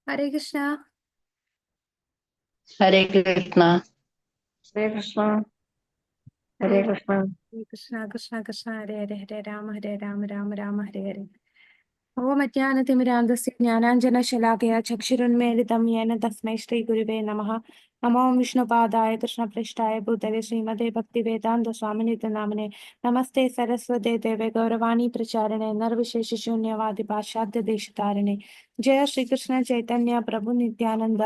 ഹരേ കൃഷ്ണ. ഹരേ കൃഷ്ണ. ഹരേ കൃഷ്ണ. ഹരേ ഹരേ കൃഷ്ണ. കൃഷ്ണ കൃഷ്ണ കൃഷ്ണ ഹരേ ഹരേ ഹരേ രാമ രാമ രാമ ഹരേ ഹരേ. ഓം അജ്ഞാനതിമിരാന്ധസ്യ ജ്ഞാനാഞ്ജനശലാകയ ചക്ഷുരുന്മീലിതം യേന തസ്മൈ ശ്രീഗുരുവേ നമഃ. നമോ വിഷ്ണുപാദായ കൃഷ്ണപൃഷ്ഠായ ഭൂതലേ ശ്രീമതേ ഭക്തിവേദാന്ത സ്വാമിനിധി നാമിനെ. നമസ്തേ സരസ്വതേ ദേവേ ഗൗരവാണി പ്രചാരിണേ നിർവിശേഷശൂന്യവാദി പാശ്ചാത്യ ദേശതാരിണേ. ജയ ശ്രീകൃഷ്ണ ചൈതന്യ പ്രഭു നിത്യാനന്ദ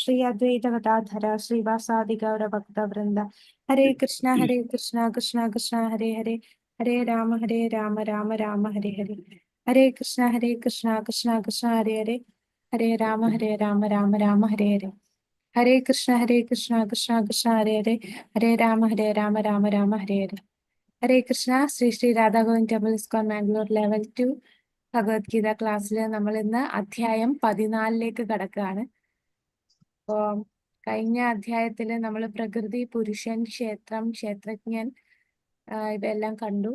ശ്രീ അദ്വൈത ഗദാധര ശ്രീവാസാദി ഗൗരഭക്തവൃന്ദ. ഹരേ കൃഷ്ണ കൃഷ്ണ കൃഷ്ണ ഹരേ ഹരേ. ഹരേ രാമ രാമ ഹരേ ഹരേ. ഹരേ കൃഷ്ണ കൃഷ്ണ കൃഷ്ണ ഹരേ ഹരേ. ഹരേ രാമ രാമ ഹരേ ഹരേ. ഹരേ കൃഷ്ണ കൃഷ്ണ കൃഷ്ണ ഹരേ ഹരേ. ഹരേ രാമ രാമ ഹരേ ഹരേ. ഹരേ കൃഷ്ണ. ശ്രീ ശ്രീ രാധാ ഗോവിന്ദ് ടെമ്പിൾ ഇസ്കോൺ മാംഗ്ലൂർ ലെവൽ 2 ഭഗവത്ഗീത ക്ലാസ്സിൽ നമ്മൾ ഇന്ന് അധ്യായം 14ലേക്ക് കടക്കുകയാണ്. അപ്പോ കഴിഞ്ഞ അധ്യായത്തിൽ നമ്മൾ പ്രകൃതി, പുരുഷൻ, ക്ഷേത്രം, ക്ഷേത്രജ്ഞൻ ഇവയെല്ലാം കണ്ടു.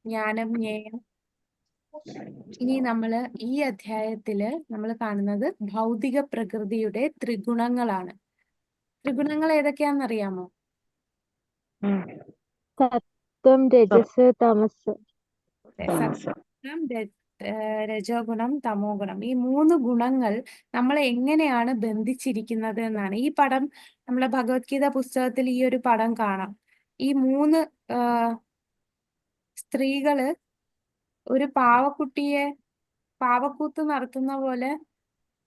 ജ്ഞാനം, ജ്ഞേയം. ഇനി ഈ അധ്യായത്തില് നമ്മൾ കാണുന്നത് ഭൗതിക പ്രകൃതിയുടെ ത്രിഗുണങ്ങളാണ്. ത്രിഗുണങ്ങൾ ഏതൊക്കെയാണെന്നറിയാമോ? സത്വം, രജസ്, തമസ്. സത്വം, രജോ ഗുണം, തമോ ഗുണം. ഈ 3 ഗുണങ്ങൾ നമ്മളെ എങ്ങനെയാണ് ബന്ധിച്ചിരിക്കുന്നത് എന്നാണ്. ഈ പടം നമ്മളെ ഭഗവത്ഗീത പുസ്തകത്തിൽ ഈ ഒരു പടം കാണാം. ഈ 3 സ്ത്രീകള് ഒരു പാവക്കുട്ടിയെ പാവക്കൂത്ത് നടത്തുന്ന പോലെ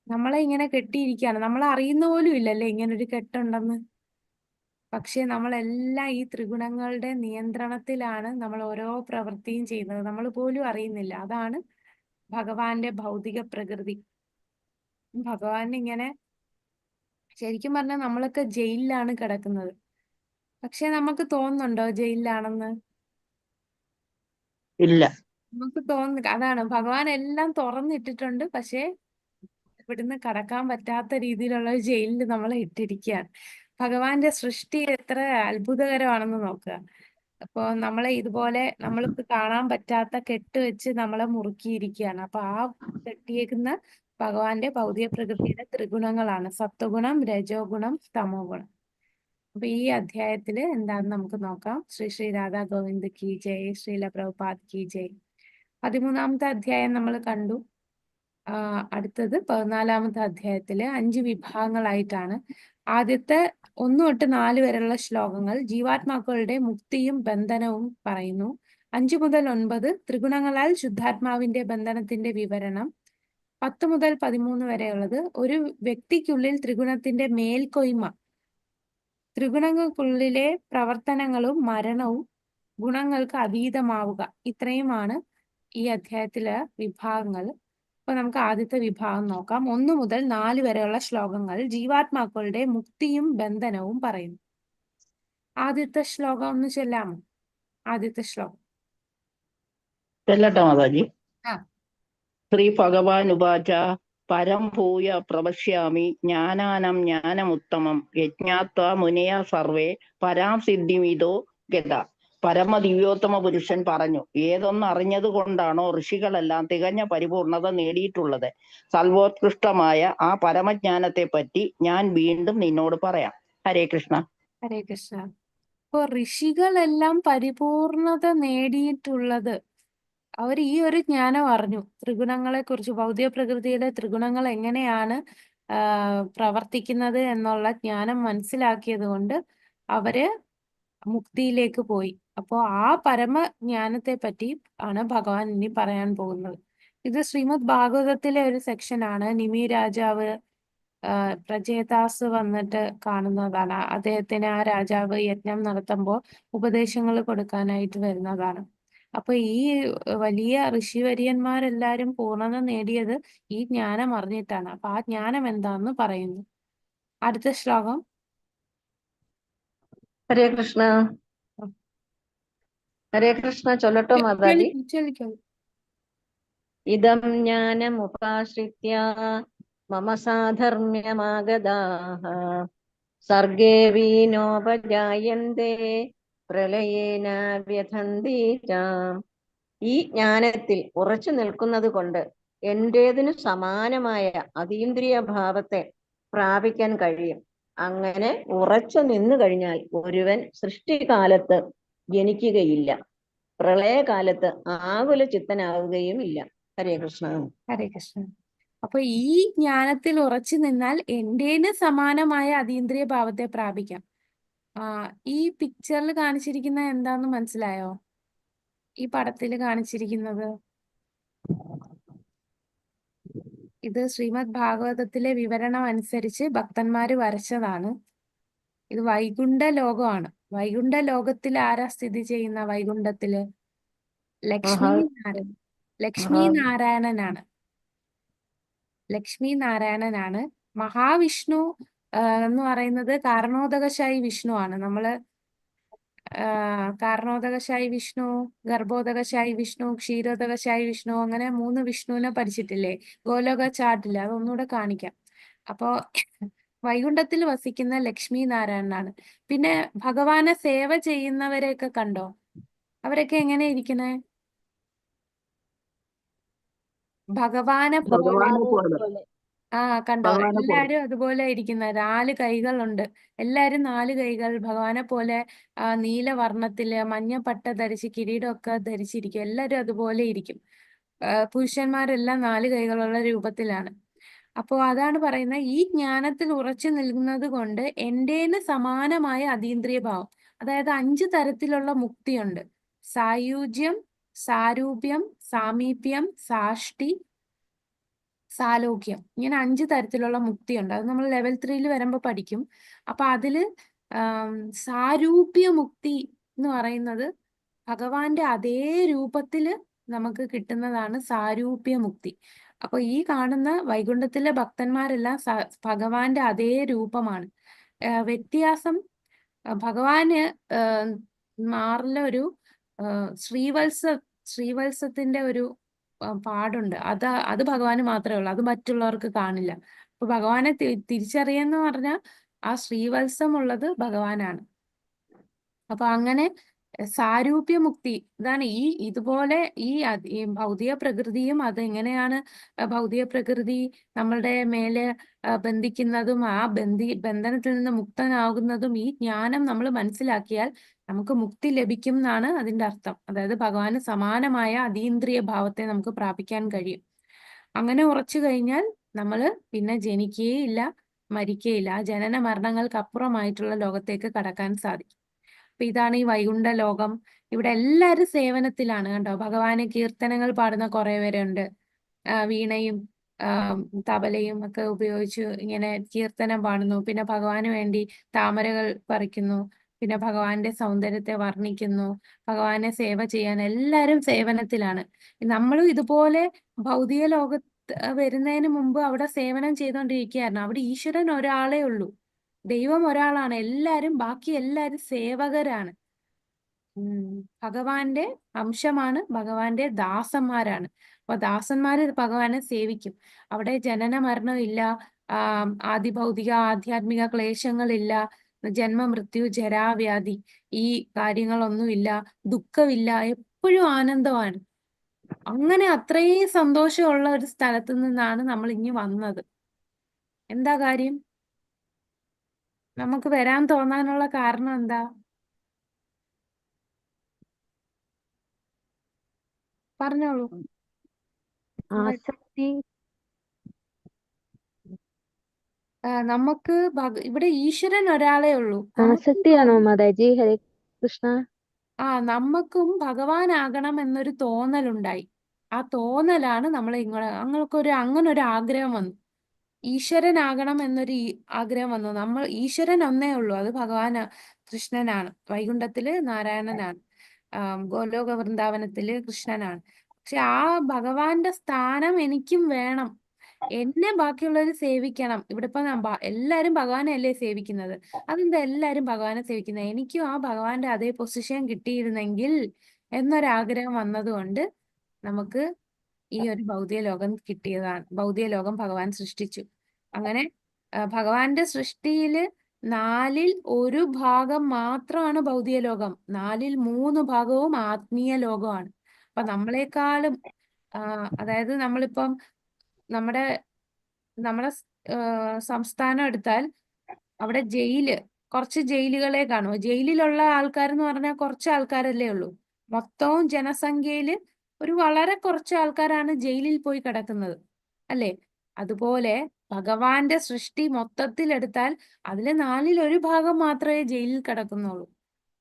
നമ്മളെ ഇങ്ങനെ കെട്ടിയിരിക്കുകയാണ്. നമ്മൾ അറിയുന്ന പോലും ഇല്ലല്ലേ ഇങ്ങനെ ഒരു കെട്ടുണ്ടെന്ന്. പക്ഷെ നമ്മളെല്ലാം ഈ ത്രിഗുണങ്ങളുടെ നിയന്ത്രണത്തിലാണ് നമ്മൾ ഓരോ പ്രവൃത്തിയും ചെയ്യുന്നത്. നമ്മൾ പോലും അറിയുന്നില്ല. അതാണ് ഭഗവാന്റെ ഭൗതിക പ്രകൃതി. ഭഗവാൻ ഇങ്ങനെ ശരിക്കും പറഞ്ഞാൽ നമ്മളൊക്കെ ജയിലിലാണ് കിടക്കുന്നത്. പക്ഷെ നമുക്ക് തോന്നുന്നുണ്ടോ ജയിലിലാണെന്ന്? ഇല്ല. നമുക്ക് തോന്നുന്നില്ല. അതാണ് ഭഗവാൻ എല്ലാം തുറന്നിട്ടിട്ടുണ്ട്. പക്ഷെ ഇവിടുന്ന് കടക്കാൻ പറ്റാത്ത രീതിയിലുള്ള ഒരു ജയിലിൽ നമ്മളെ ഇട്ടിരിക്കുകയാണ്. ഭഗവാന്റെ സൃഷ്ടി എത്ര അത്ഭുതകരമാണെന്ന് നോക്കുക. അപ്പൊ നമ്മളെ ഇതുപോലെ നമ്മൾക്ക് കാണാൻ പറ്റാത്ത കെട്ട് വെച്ച് നമ്മളെ മുറുക്കിയിരിക്കുകയാണ്. അപ്പൊ ആ കെട്ടിയേക്കുന്ന ഭഗവാന്റെ ഭൗതിക പ്രകൃതിയുടെ ത്രിഗുണങ്ങളാണ് സത്വഗുണം, രജോ ഗുണം, തമോ ഗുണം. അപ്പൊ ഈ അധ്യായത്തില് എന്താണെന്ന് നമുക്ക് നോക്കാം. ശ്രീ ശ്രീ രാധാ ഗോവിന്ദ് കി ജയ്, ശ്രീല പ്രഭുപാദ് കി ജയ്. 13ാമത്തെ അധ്യായം നമ്മൾ കണ്ടു. അടുത്തത് 14ാമത്തെ അധ്യായത്തില് 5 വിഭാഗങ്ങളായിട്ടാണ്. ആദ്യത്തെ 1 തൊട്ട് 4 വരെയുള്ള ശ്ലോകങ്ങൾ ജീവാത്മാക്കളുടെ മുക്തിയും ബന്ധനവും പറയുന്നു. 5 മുതൽ 9 ത്രിഗുണങ്ങളാൽ ശുദ്ധാത്മാവിന്റെ ബന്ധനത്തിന്റെ വിവരണം. 10 മുതൽ 13 വരെയുള്ളത് ഒരു വ്യക്തിക്കുള്ളിൽ ത്രിഗുണത്തിന്റെ മേൽക്കൊയ്മ, ത്രിഗുണങ്ങൾക്കുള്ളിലെ പ്രവർത്തനങ്ങളും മരണവും, ഗുണങ്ങൾക്ക് അതീതമാവുക. ഇത്രയുമാണ് ഈ അധ്യായത്തിലെ വിഭാഗങ്ങൾ. അപ്പൊ നമുക്ക് ആദ്യത്തെ വിഭാഗം നോക്കാം. 1 മുതൽ 4 വരെയുള്ള ശ്ലോകങ്ങൾ ജീവാത്മാക്കളുടെ മുക്തിയും ബന്ധനവും പറയുന്നു. ആദ്യത്തെ ശ്ലോകം ഒന്ന് ചൊല്ലാമോ? ആദ്യത്തെ ശ്ലോകം ചെല്ലട്ടെ മാതാജി. ആ. ശ്രീ ഭഗവാൻ ഉവാച പരം ഭൂയ പ്രവശ്യാമി ജ്ഞാനാനം ജ്ഞാനമുത്തമം യജ്ഞാത്വാ മുനയ സർവേ പരാം സിദ്ധിമിതോ ഗത. പരമദിവ്യോത്തമ പുരുഷൻ പറഞ്ഞു, ഏതൊന്നറിഞ്ഞത് കൊണ്ടാണോ ഋഷികളെല്ലാം തികഞ്ഞ പരിപൂർണത നേടിയിട്ടുള്ളത്? സർവോത്കൃഷ്ടമായ ആ പരമജ്ഞാനത്തെ പറ്റി ഞാൻ വീണ്ടും നിന്നോട് പറയാം. ഹരേ കൃഷ്ണ. ഹരേ കൃഷ്ണ. ഇപ്പൊ ഋഷികളെല്ലാം പരിപൂർണത നേടിയിട്ടുള്ളത് അവർ ഈ ഒരു ജ്ഞാനം അറിഞ്ഞു. ത്രിഗുണങ്ങളെ കുറിച്ച്, ഭൗതിക പ്രകൃതിയിലെ ത്രിഗുണങ്ങൾ എങ്ങനെയാണ് പ്രവർത്തിക്കുന്നത് എന്നുള്ള ജ്ഞാനം മനസ്സിലാക്കിയത് കൊണ്ട് അവര് മുക്തിയിലേക്ക് പോയി. അപ്പോ ആ പരമജ്ഞാനത്തെ പറ്റി ആണ് ഭഗവാൻ ഇനി പറയാൻ പോകുന്നത്. ഇത് ശ്രീമദ് ഭാഗവതത്തിലെ ഒരു സെക്ഷനാണ്. നിമി രാജാവ് പ്രജേതാസ് വന്നിട്ട് കാണുന്നതാണ്. അദ്ദേഹത്തിന് ആ രാജാവ് യജ്ഞം നടത്തുമ്പോൾ ഉപദേശങ്ങൾ കൊടുക്കാനായിട്ട് വരുന്നതാണ്. അപ്പൊ ഈ വലിയ ഋഷിവര്യന്മാരെല്ലാരും പൂർണ്ണത നേടിയത് ഈ ജ്ഞാനം അറിഞ്ഞിട്ടാണ്. അപ്പൊ ആ ജ്ഞാനം എന്താന്ന് പറയുന്നു. അടുത്ത ശ്ലോകം. ഹരേ കൃഷ്ണ. ഹരേ കൃഷ്ണ. ചൊല്ലട്ടോ മാതാജി? ചൊല്ലിക്കോളൂ. ഇദം ജ്ഞാനമുപാശ്രിത്യ മമ സാധർമ്മ്യമാഗതാഃ സർഗേ വീനോപജായന്തേ പ്രളയേന വ്യഥന്തി ച. ഈ ജ്ഞാനത്തിൽ ഉറച്ചു നിൽക്കുന്നത് കൊണ്ട് എന്റേതിന് സമാനമായ അതീന്ദ്രിയ ഭാവത്തെ പ്രാപിക്കാൻ കഴിയും. അങ്ങനെ ഉറച്ചു നിന്നു കഴിഞ്ഞാൽ ഒരുവൻ സൃഷ്ടികാലത്ത് ജനിക്കുകയില്ല, പ്രളയകാലത്ത് ആകുല ചിത്തനാവുകയും ഇല്ല. ഹരേ കൃഷ്ണ. ഹരേ കൃഷ്ണ. അപ്പൊ ഈ ജ്ഞാനത്തിൽ ഉറച്ചു നിന്നാൽ എന്റേന് സമാനമായ അതീന്ദ്രിയ ഭാവത്തെ പ്രാപിക്കാം. ഈ പിക്ചറിൽ കാണിച്ചിരിക്കുന്ന എന്താന്ന് മനസ്സിലായോ? ഈ പടത്തിൽ കാണിച്ചിരിക്കുന്നത് ഇത് ശ്രീമദ് ഭാഗവതത്തിലെ വിവരണം അനുസരിച്ച് ഭക്തന്മാര് വരച്ചതാണ്. ഇത് വൈകുണ്ഠ ലോകമാണ്. വൈകുണ്ഠ ലോകത്തിൽ ആരാ സ്ഥിതി ചെയ്യുന്ന? വൈകുണ്ഠത്തില് ലക്ഷ്മി നാരായണൻ. ലക്ഷ്മി നാരായണനാണ്. ലക്ഷ്മി നാരായണനാണ്. മഹാവിഷ്ണു എന്ന് പറയുന്നത് കാരണോദകശായി വിഷ്ണു ആണ്. നമ്മള് കാരണോദകശായി വിഷ്ണു, ഗർഭോദകശായി വിഷ്ണു, ക്ഷീരോദകശായി വിഷ്ണു, അങ്ങനെ 3 വിഷ്ണുവിനെ പഠിച്ചിട്ടില്ലേ ഗോലോക ചാർട്ടില്? അതൊന്നുകൂടെ കാണിക്കാം. അപ്പോ വൈകുണ്ഠത്തിൽ വസിക്കുന്ന ലക്ഷ്മി നാരായണനാണ്. പിന്നെ ഭഗവാനെ സേവ ചെയ്യുന്നവരെയൊക്കെ കണ്ടോ? അവരൊക്കെ എങ്ങനെ ഇരിക്കണേ? ഭഗവാനെ പോലെ. ഭഗവാനെ പോലെ. കണ്ടോ? ഭഗവാനെ പോലെ. എല്ലാരും അതുപോലെ ഇരിക്കുന്ന 4 കൈകളുണ്ട്. എല്ലാരും 4 കൈകൾ ഭഗവാനെ പോലെ നീലവർണ്ണത്തില് മഞ്ഞ പട്ട ധരിച്ച് കിരീടമൊക്കെ ധരിച്ചിരിക്കും. എല്ലാരും അതുപോലെ ഇരിക്കും. പുരുഷന്മാരെല്ലാം 4 കൈകളുള്ള രൂപത്തിലാണ്. അപ്പോ അതാണ് പറയുന്നത്, ഈ ജ്ഞാനത്തിൽ ഉറച്ചു നിൽക്കുന്നത് കൊണ്ട് എന്റേന് സമാനമായ അതീന്ദ്രിയ ഭാവം, അതായത് 5 തരത്തിലുള്ള മുക്തിയുണ്ട്. സായുജ്യം, സാരൂപ്യം, സാമീപ്യം, സാഷ്ടി, സാലോക്യം. ഇങ്ങനെ 5 തരത്തിലുള്ള മുക്തിയുണ്ട്. അത് നമ്മൾ ലെവൽ 3 വരുമ്പോ പഠിക്കും. അപ്പൊ അതില് സാരൂപ്യ മുക്തി എന്ന് പറയുന്നത് ഭഗവാന്റെ അതേ രൂപത്തില് നമുക്ക് കിട്ടുന്നതാണ് സാരൂപ്യ മുക്തി. അപ്പൊ ഈ കാണുന്ന വൈകുണ്ഠത്തിലെ ഭക്തന്മാരെല്ലാം ഭഗവാന്റെ അതേ രൂപമാണ്. വ്യത്യാസം ഭഗവാന് മാറിലൊരു ശ്രീവത്സത്തിന്റെ ഒരു പാടുണ്ട്. അത് ഭഗവാന് മാത്രമേ ഉള്ളൂ. അത് മറ്റുള്ളവർക്ക് കാണില്ല. അപ്പൊ ഭഗവാനെ തിരിച്ചറിയാന്ന് പറഞ്ഞാൽ ആ ശ്രീവത്സമുള്ളത് ഭഗവാനാണ്. അപ്പൊ അങ്ങനെ സാരൂപ്യമുക്തി ഇതാണ്. ഇതുപോലെ ഈ ഭൗതിക പ്രകൃതിയും അതെങ്ങനെയാണ് ഭൗതിക പ്രകൃതി നമ്മളുടെ മേലെ ബന്ധിക്കുന്നതും ആ ബന്ധനത്തിൽ നിന്ന് മുക്തനാകുന്നതും ഈ ജ്ഞാനം നമ്മൾ മനസ്സിലാക്കിയാൽ നമുക്ക് മുക്തി ലഭിക്കും എന്നാണ് അതിന്റെ അർത്ഥം. അതായത് ഭഗവാന് സമാനമായ അതീന്ദ്രിയ ഭാവത്തെ നമുക്ക് പ്രാപിക്കാൻ കഴിയും. അങ്ങനെ ഉറച്ചു കഴിഞ്ഞാൽ നമ്മൾ പിന്നെ ജനിക്കുകയില്ല, മരിക്കുകയില്ല. ആ ജനന മരണങ്ങൾക്ക് അപ്പുറമായിട്ടുള്ള ലോകത്തേക്ക് കടക്കാൻ സാധിക്കും. അപ്പൊ ഇതാണ് ഈ വൈകുണ്ഠ ലോകം. ഇവിടെ എല്ലാവരും സേവനത്തിലാണ് കണ്ടോ. ഭഗവാന് കീർത്തനങ്ങൾ പാടുന്ന കുറെ പേരുണ്ട്. വീണയും തബലയും ഒക്കെ ഉപയോഗിച്ച് ഇങ്ങനെ കീർത്തനം പാടുന്നു. പിന്നെ ഭഗവാന് വേണ്ടി താമരകൾ പറിക്കുന്നു. പിന്നെ ഭഗവാന്റെ സൗന്ദര്യത്തെ വർണ്ണിക്കുന്നു. ഭഗവാനെ സേവ ചെയ്യാൻ എല്ലാവരും സേവനത്തിലാണ്. നമ്മളും ഇതുപോലെ ഭൗതിക ലോകത്ത് വരുന്നതിന് മുമ്പ് അവിടെ സേവനം ചെയ്തുകൊണ്ടിരിക്കുകയായിരുന്നു. അവിടെ ഈശ്വരൻ ഒരാളേ ഉള്ളൂ, ദൈവം ഒരാളാണ്. ബാക്കി എല്ലാരും സേവകരാണ്. ഭഗവാന്റെ അംശമാണ്, ഭഗവാന്റെ ദാസന്മാരാണ്. അപ്പൊ ദാസന്മാര് ഭഗവാനെ സേവിക്കും. അവിടെ ജനന മരണം ഇല്ല, ആദിഭൗതിക ആധ്യാത്മിക ക്ലേശങ്ങളില്ല, ജന്മമൃത്യു ജരാവ്യാധി ഈ കാര്യങ്ങളൊന്നുമില്ല, ദുഃഖമില്ല, എപ്പോഴും ആനന്ദമാണ്. അങ്ങനെ അത്രയും സന്തോഷമുള്ള ഒരു സ്ഥലത്ത് നിന്നാണ് നമ്മൾ ഇനി വന്നത്. എന്താ കാര്യം? നമുക്ക് വരാൻ തോന്നാനുള്ള കാരണം എന്താ? പറഞ്ഞോളൂ. ആസക്തി. നമുക്ക് ഇവിടെ ഈശ്വരൻ ഒരാളേ ഉള്ളൂ. ആസക്തിയാണോ മാതാജി? ഹരേ കൃഷ്ണ. നമുക്കും ഭഗവാനാകണം എന്നൊരു തോന്നലുണ്ടായി. ആ തോന്നലാണ് നമ്മൾ അങ്ങനെ ഒരു ആഗ്രഹം വന്നു. ഈശ്വരനാകണം എന്നൊരു ആഗ്രഹം വന്നു. ഈശ്വരൻ ഒന്നേ ഉള്ളൂ, അത് ഭഗവാൻ കൃഷ്ണനാണ്. വൈകുണ്ഠത്തില് നാരായണനാണ്, ഗോലോക വൃന്ദാവനത്തില് കൃഷ്ണനാണ്. പക്ഷെ ആ ഭഗവാന്റെ സ്ഥാനം എനിക്കും വേണം. എന്നെ ബാക്കിയുള്ളവർ സേവിക്കണം. ഇവിടെ ഇപ്പൊ എല്ലാരും ഭഗവാനെ അല്ലേ സേവിക്കുന്നത്? അതെന്താ എല്ലാരും ഭഗവാനെ സേവിക്കുന്നത്? എനിക്കും ആ ഭഗവാന്റെ അതേ പൊസിഷൻ കിട്ടിയിരുന്നെങ്കിൽ എന്നൊരാഗ്രഹം വന്നതുകൊണ്ട് നമുക്ക് ഈ ഒരു ഭൗതിക ലോകം കിട്ടിയതാണ്. ഭൗതിക ലോകം ഭഗവാൻ സൃഷ്ടിച്ചു. അങ്ങനെ ഭഗവാന്റെ സൃഷ്ടിയില് 4ൽ 1 ഭാഗം മാത്രമാണ് ഭൗതിക ലോകം. 4ൽ 3 ഭാഗവും ആത്മീയ ലോകമാണ്. അപ്പൊ നമ്മളെക്കാളും അതായത് നമ്മളിപ്പം നമ്മുടെ നമ്മുടെ സംസ്ഥാനം എടുത്താൽ അവിടെ കുറച്ച് ജയിലുകളെ കാണും. ജയിലിലുള്ള ആൾക്കാരെന്ന് പറഞ്ഞാൽ കുറച്ച് ആൾക്കാരല്ലേ ഉള്ളൂ. മൊത്തവും ജനസംഖ്യയിൽ ഒരു വളരെ കുറച്ച് ആൾക്കാരാണ് ജയിലിൽ പോയി കിടക്കുന്നത്, അല്ലേ? അതുപോലെ ഭഗവാന്റെ സൃഷ്ടി മൊത്തത്തിലെടുത്താൽ അതിലെ 1/4 മാത്രമേ ജയിലിൽ കിടക്കുന്നുള്ളൂ.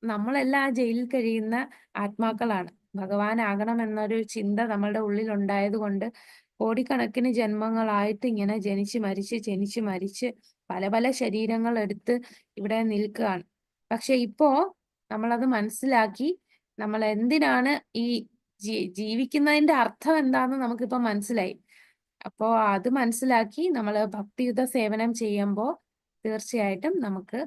നമ്മളെല്ലാം ആ ജയിലിൽ കഴിയുന്ന ആത്മാക്കളാണ്. ഭഗവാനാകണം എന്നൊരു ചിന്ത നമ്മളുടെ ഉള്ളിൽ ഉണ്ടായത് കൊണ്ട് കോടിക്കണക്കിന് ജന്മങ്ങളായിട്ട് ഇങ്ങനെ ജനിച്ച് മരിച്ച് പല പല ശരീരങ്ങൾ എടുത്ത് ഇവിടെ നിൽക്കുകയാണ്. പക്ഷെ ഇപ്പോ നമ്മളത് മനസ്സിലാക്കി നമ്മൾ എന്തിനാണ് ഈ ജീവിക്കുന്നതിന്റെ അർത്ഥം എന്താന്ന് നമുക്കിപ്പോ മനസ്സിലായി. അപ്പോ അത് മനസ്സിലാക്കി നമ്മൾ ഭക്തിയുത സേവനം ചെയ്യുമ്പോൾ തീർച്ചയായിട്ടും നമുക്ക്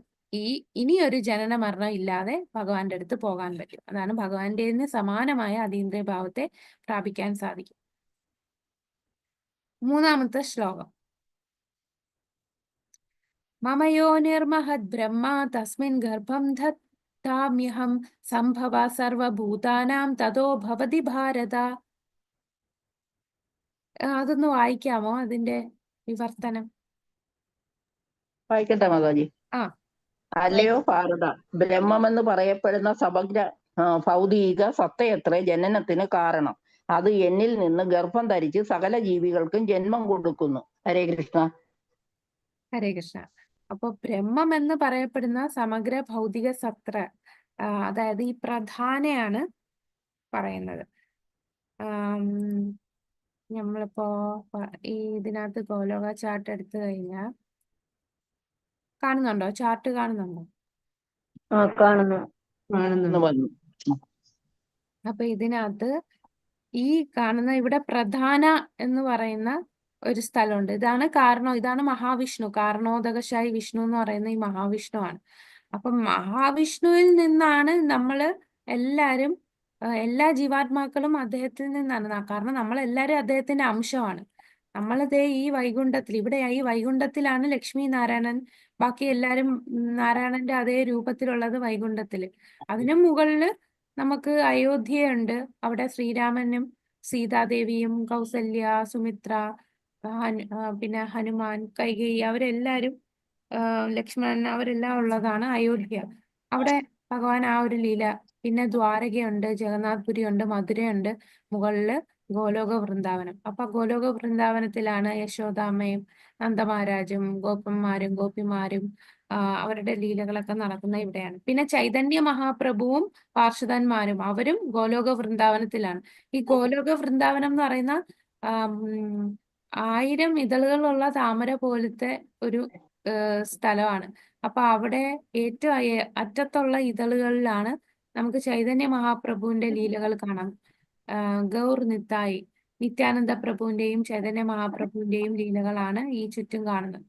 ഇനിയൊരു ജനന മരണം ഇല്ലാതെ ഭഗവാന്റെ അടുത്ത് പോകാൻ പറ്റും. അതാണ് ഭഗവാന്റെ സമാനമായ അതീന്ദ്രിയ ഭാവത്തെ പ്രാപിക്കാൻ സാധിക്കും. 3-ാമത്തെ ശ്ലോകം. മമയോ നിർമഹദ് ബ്രഹ്മ തസ്മിൻ ഗർഭം ധാമ്യഹം സംഭവ സർവഭൂതാനാം തതോ ഭവതി ഭാരത. അതൊന്ന് വായിക്കാമോ, അതിന്റെ വിവർത്തനം? വായിക്കട്ടെ മാതാജി? ആ, അല്ലയോ ഭാരത, ബ്രഹ്മമെന്ന് പറയപ്പെടുന്ന സമഗ്ര ഭൗതിക സത്തയത്രേ ജനനത്തിന് കാരണം. അത് എന്നിൽ നിന്ന് ഗർഭം ധരിച്ച് സകല ജീവികൾക്കും ജന്മം കൊടുക്കുന്നു. ഹരേ കൃഷ്ണ. ഹരേ കൃഷ്ണ. അപ്പൊ ബ്രഹ്മം എന്ന് പറയപ്പെടുന്ന സമഗ്ര ഭൗതിക സത്ത, അതായത് ഈ പ്രധാനയാണ് പറയുന്നത്. നമ്മളിപ്പോ ഇതിനകത്ത് ഗോലോക ചാർട്ട് എടുത്തു കഴിഞ്ഞാൽ കാണുന്നുണ്ടോ? ചാർട്ട് കാണുന്നുണ്ടോ? കാണുന്നു. എന്ന് വന്നു. അപ്പൊ ഇതിനകത്ത് ഈ കാണുന്ന ഇവിടെ പ്രധാന എന്ന് പറയുന്ന ഒരു സ്ഥലമുണ്ട്. ഇതാണ് ഇതാണ് മഹാവിഷ്ണു. കാരണോദകശായി വിഷ്ണു എന്ന് പറയുന്ന ഈ മഹാവിഷ്ണുവാണ്. അപ്പൊ മഹാവിഷ്ണുവിൽ നിന്നാണ് നമ്മള് എല്ലാരും, എല്ലാ ജീവാത്മാക്കളും അദ്ദേഹത്തിൽ നിന്നാണ്. കാരണം നമ്മളെല്ലാരും അദ്ദേഹത്തിന്റെ അംശമാണ്. നമ്മളിതേ ഈ വൈകുണ്ഠത്തിൽ, ഇവിടെ ഈ വൈകുണ്ഠത്തിലാണ് ലക്ഷ്മി നാരായണൻ, ബാക്കി എല്ലാരും നാരായണന്റെ അതേ രൂപത്തിലുള്ളത് വൈകുണ്ഠത്തില്. അതിനു മുകളില് നമുക്ക് അയോധ്യയുണ്ട്. അവിടെ ശ്രീരാമനും സീതാദേവിയും കൗസല്യ, സുമിത്ര, പിന്നെ ഹനുമാൻ, കൈകേയി, അവരെല്ലാരും, ലക്ഷ്മണൻ, അവരെല്ലാം ഉള്ളതാണ് അയോധ്യ. അവിടെ ഭഗവാൻ ആ ഒരു ലീല. പിന്നെ ദ്വാരകയുണ്ട്, ജഗന്നാഥ്പുരി ഉണ്ട്, മധുരയുണ്ട്, മുകളില് ഗോലോക വൃന്ദാവനം. അപ്പൊ ഗോലോക വൃന്ദാവനത്തിലാണ് യശോദാമ്മയും നന്ദമഹാരാജും ഗോപന്മാരും ഗോപിമാരും അവരുടെ ലീലകളൊക്കെ നടക്കുന്ന ഇവിടെയാണ്. പിന്നെ ചൈതന്യ മഹാപ്രഭുവും പാർഷദന്മാരും അവരും ഗോലോക വൃന്ദാവനത്തിലാണ്. ഈ ഗോലോക വൃന്ദാവനം എന്ന് പറയുന്ന 1000 ഇതളുകളുള്ള താമര പോലത്തെ ഒരു സ്ഥലമാണ്. അപ്പൊ അവിടെ ഏറ്റവും അറ്റത്തുള്ള ഇതളുകളിലാണ് നമുക്ക് ചൈതന്യ മഹാപ്രഭുവിന്റെ ലീലകൾ കാണാം. ഗൗർ നിത്തായി, നിത്യാനന്ദ പ്രഭുവിന്റെയും ചൈതന്യ മഹാപ്രഭുവിന്റെയും ലീലകളാണ് ഈ ചുറ്റും കാണുന്നത്.